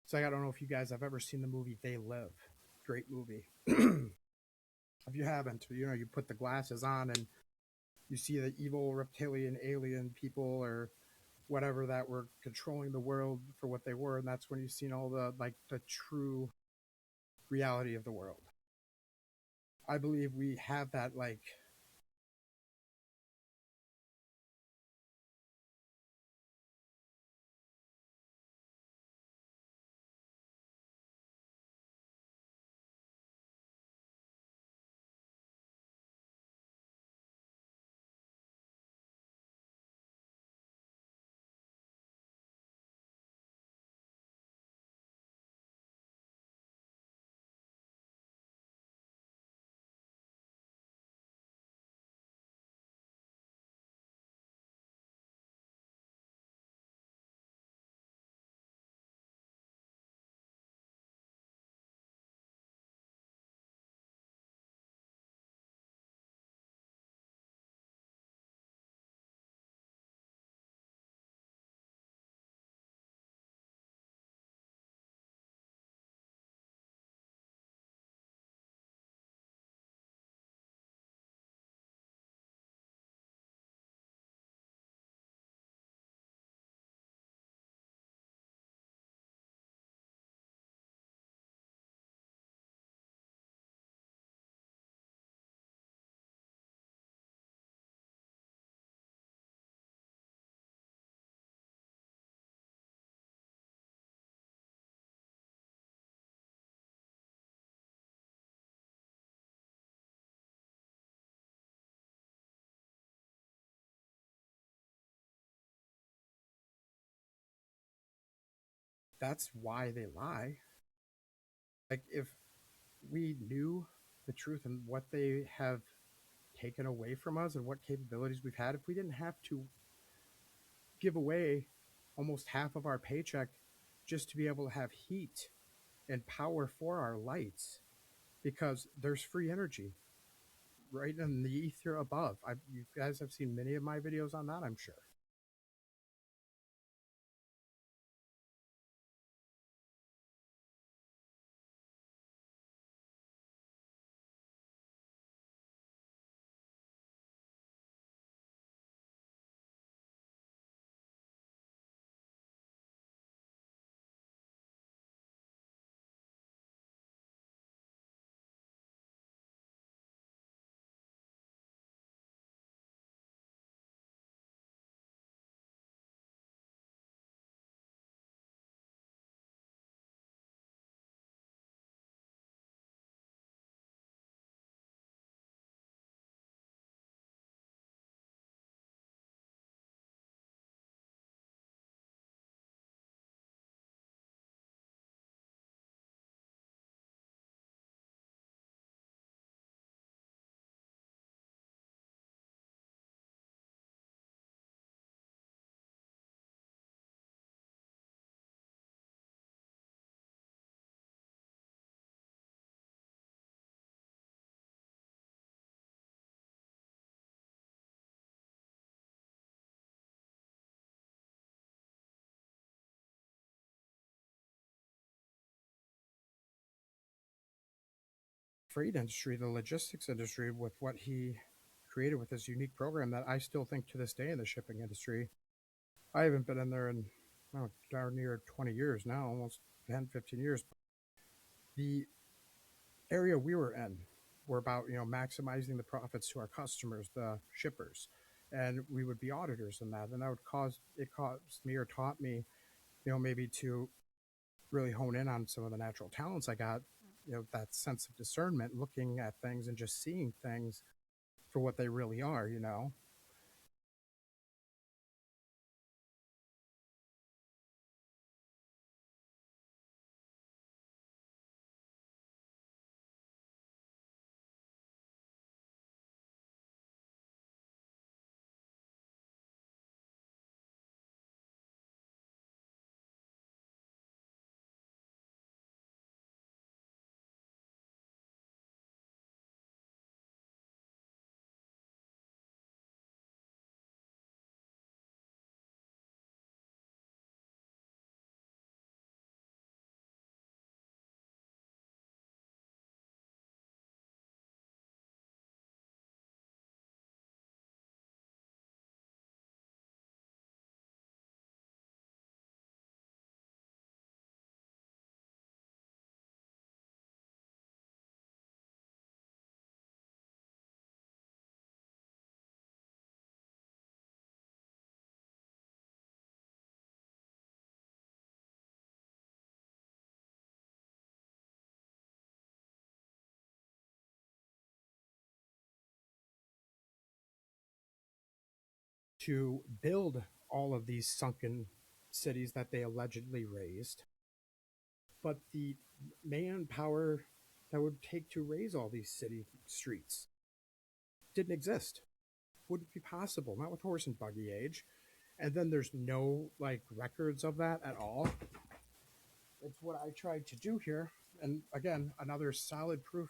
It's like, I don't know if you guys have ever seen the movie They Live. Great movie. If you haven't, you put the glasses on and you see the evil reptilian alien people or whatever that were controlling the world for what they were, and that's when you've seen all the true reality of the world. I believe we have that, like, that's why they lie. Like, if we knew the truth and what they have taken away from us and what capabilities we've had, if we didn't have to give away almost half of our paycheck just to be able to have heat and power for our lights, because there's free energy right in the ether above. You guys have seen many of my videos on that, I'm sure. Freight industry, the logistics industry, with what he created with this unique program that I still think to this day in the shipping industry. I haven't been in there in, darn near 20 years now, almost 10, 15 years. The area we were in were about, maximizing the profits to our customers, the shippers. And we would be auditors in that. And that would caused me or taught me, maybe to really hone in on some of the natural talents I got, that sense of discernment, looking at things and just seeing things for what they really are. to build all of these sunken cities that they allegedly raised. But the manpower that would take to raise all these city streets didn't exist. Wouldn't be possible, not with horse and buggy age. And then there's no like records of that at all. It's what I tried to do here. And again, another solid proof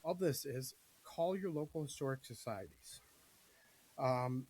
of this is call your local historic societies. Um,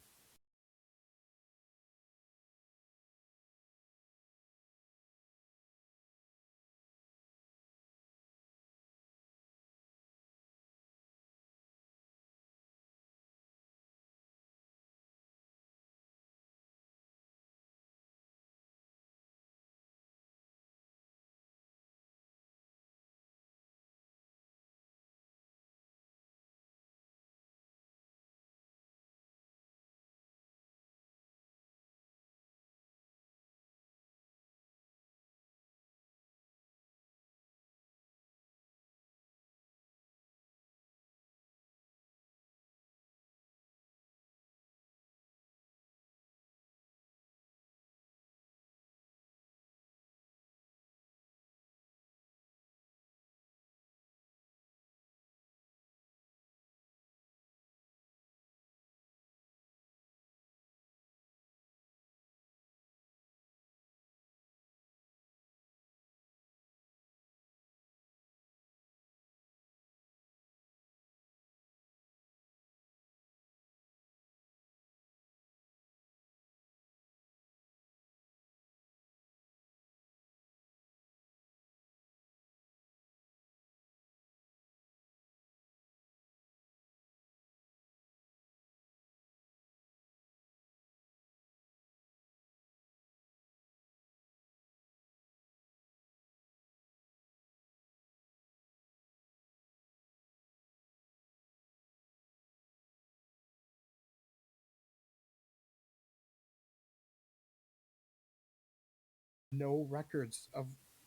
no records of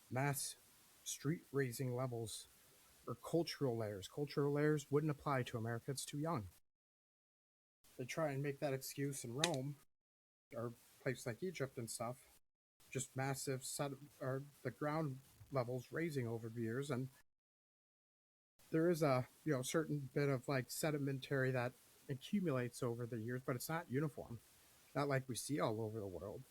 mass street raising levels or cultural layers. Cultural layers wouldn't apply to America, it's too young. They try and make that excuse in Rome or places like Egypt and stuff, just massive or the ground levels raising over the years. And there is a certain bit of like sedimentary that accumulates over the years, but it's not uniform, not like we see all over the world.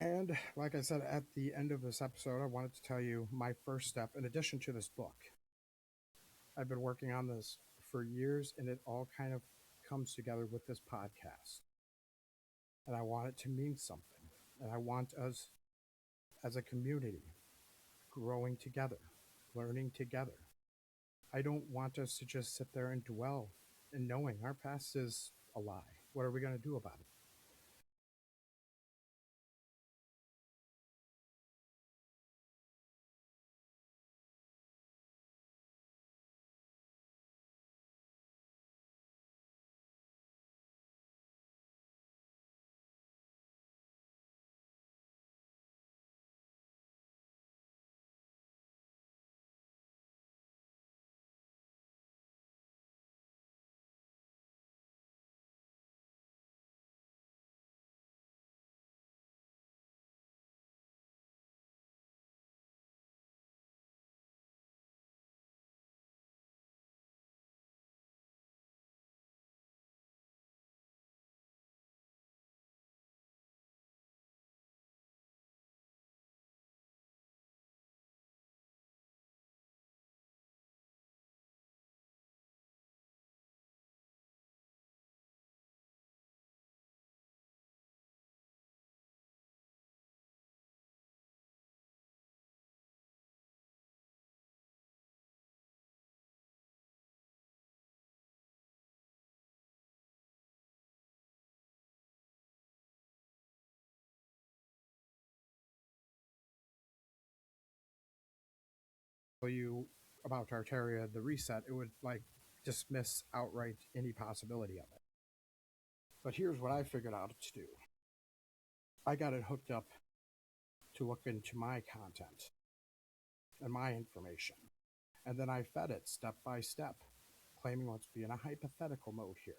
And like I said at the end of this episode, I wanted to tell you my first step in addition to this book. I've been working on this for years, and it all kind of comes together with this podcast. And I want it to mean something. And I want us as a community growing together, learning together. I don't want us to just sit there and dwell in knowing our past is a lie. What are we going to do about it? you about Tartaria, the reset, it would like dismiss outright any possibility of it. But here's what I figured out to do. I got it hooked up to look into my content and my information. And then I fed it step by step, claiming let's be in a hypothetical mode here.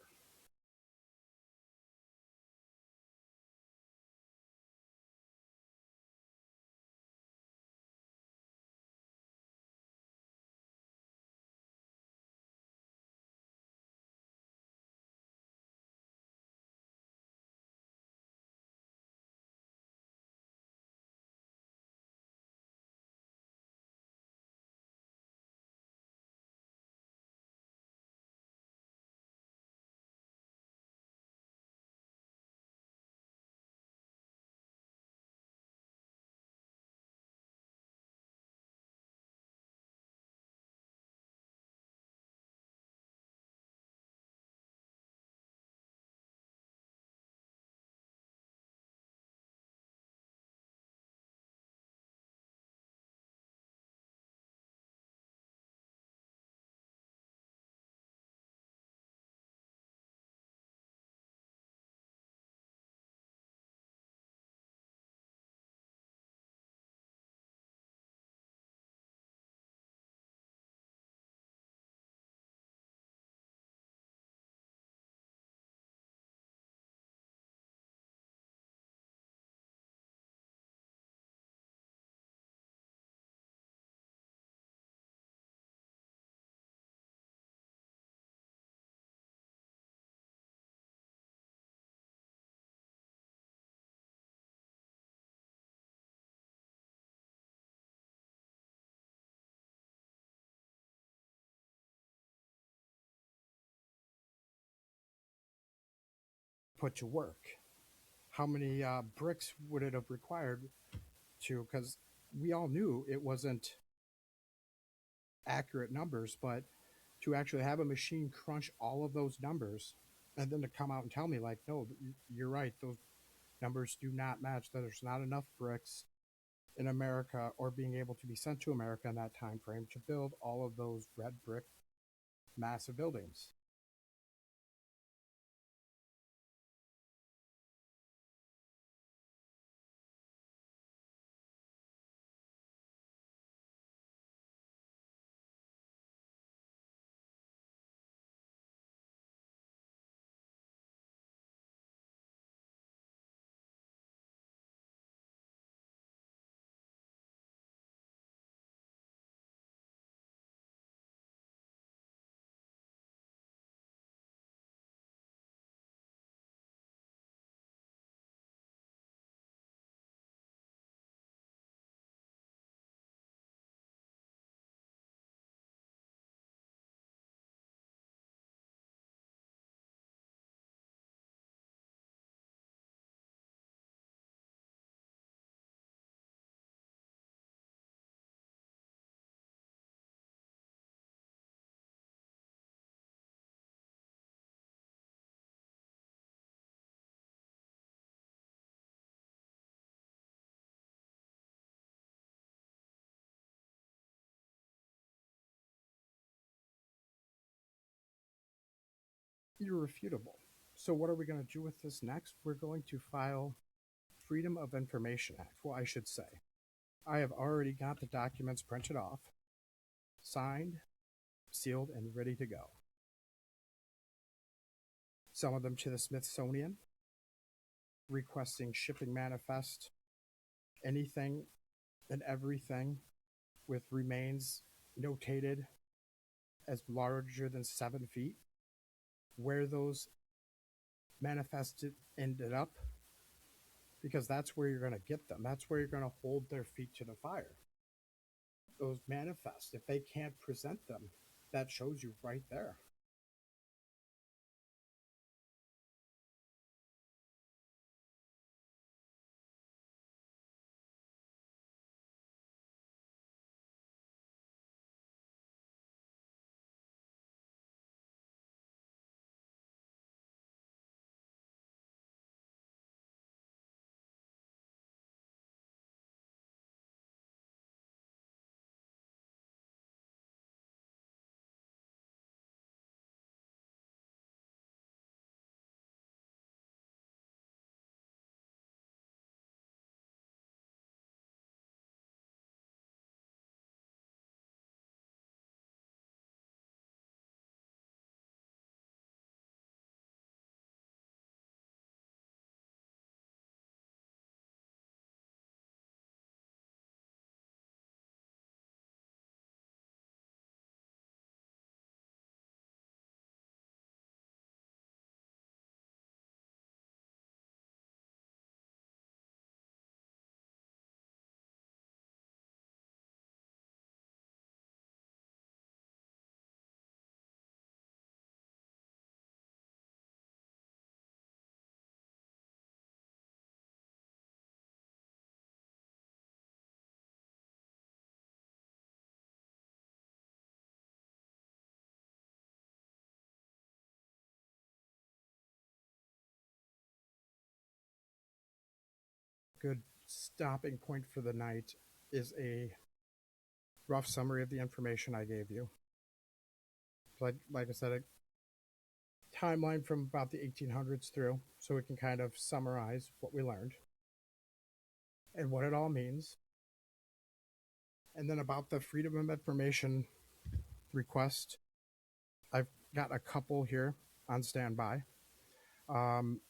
Put to work. How many bricks would it have required to? Because we all knew it wasn't accurate numbers, but to actually have a machine crunch all of those numbers and then to come out and tell me like, no, you're right, those numbers do not match, that there's not enough bricks in America or being able to be sent to America in that time frame to build all of those red brick massive buildings. Irrefutable. So what are we going to do with this next? We're going to file Freedom of Information Act. Well, I should say, I have already got the documents printed off, signed, sealed, and ready to go. Some of them to the Smithsonian, requesting shipping manifest, anything and everything with remains notated as larger than 7 feet, where those manifested ended up, because that's where you're going to get them. That's where you're going to hold their feet to the fire. Those manifests, if they can't present them, that shows you right there. good stopping point for the night is a rough summary of the information I gave you. Like I said, a timeline from about the 1800s through, so we can kind of summarize what we learned and what it all means. And then about the Freedom of Information request, I've got a couple here on standby. Um,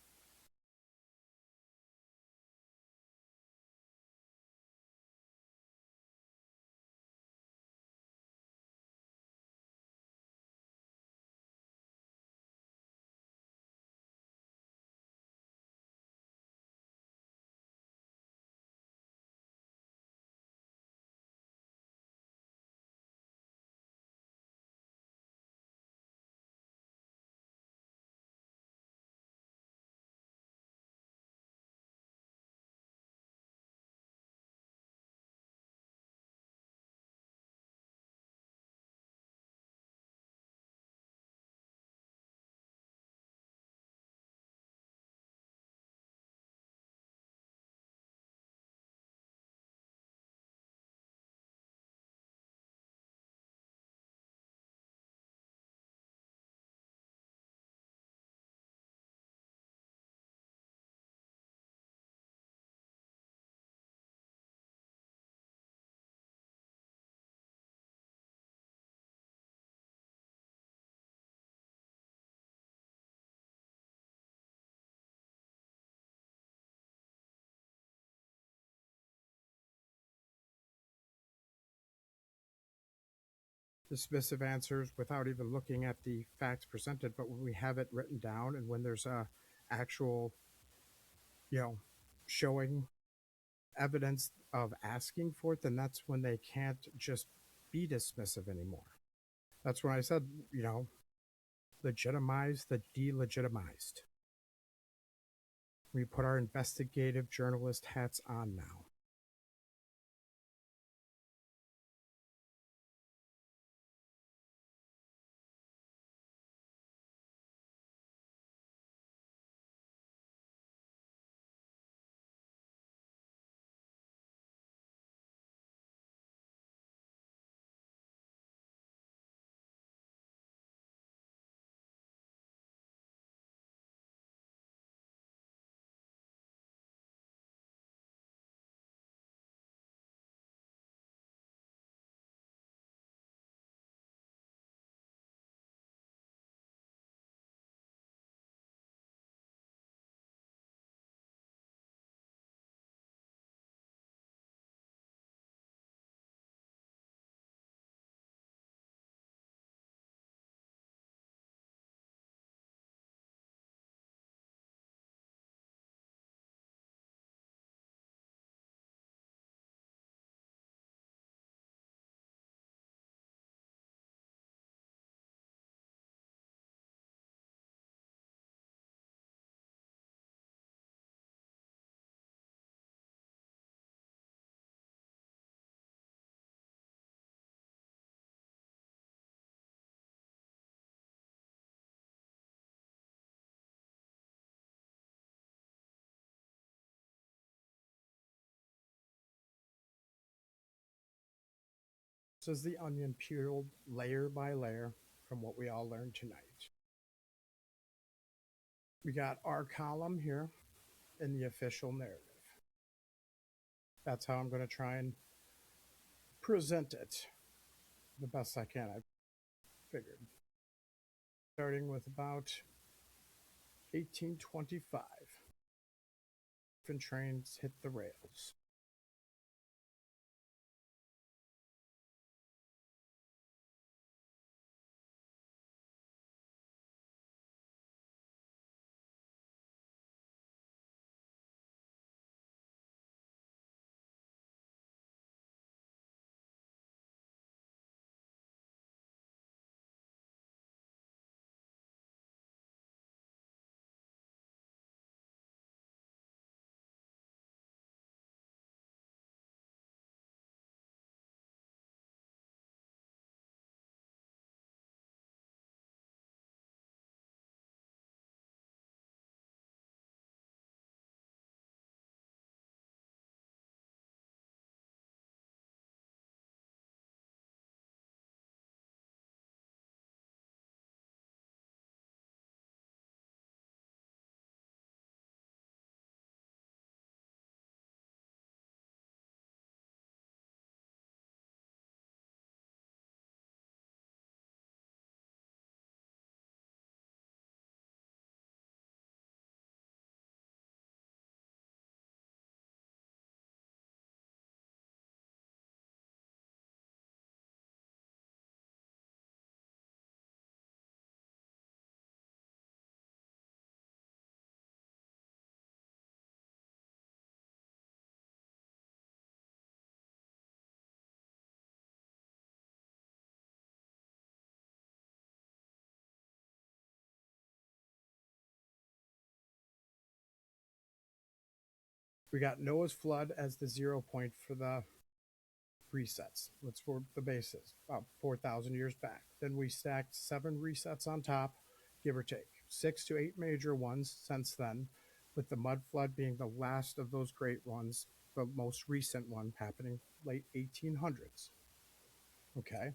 dismissive answers without even looking at the facts presented, but when we have it written down and when there's a actual, you know, showing evidence of asking for it, then that's when they can't just be dismissive anymore. That's when I said, legitimize the delegitimized. We put our investigative journalist hats on now. This is the onion peeled layer by layer from what we all learned tonight. We got our column here in the official narrative. That's how I'm going to try and present it the best I can, I figured. Starting with about 1825, trains hit the rails. We got Noah's flood as the 0 point for the resets. That's for the bases, about 4,000 years back. Then we stacked 7 resets on top, give or take, 6 to 8 major ones since then, with the mud flood being the last of those great ones, the most recent one happening late 1800s. Okay.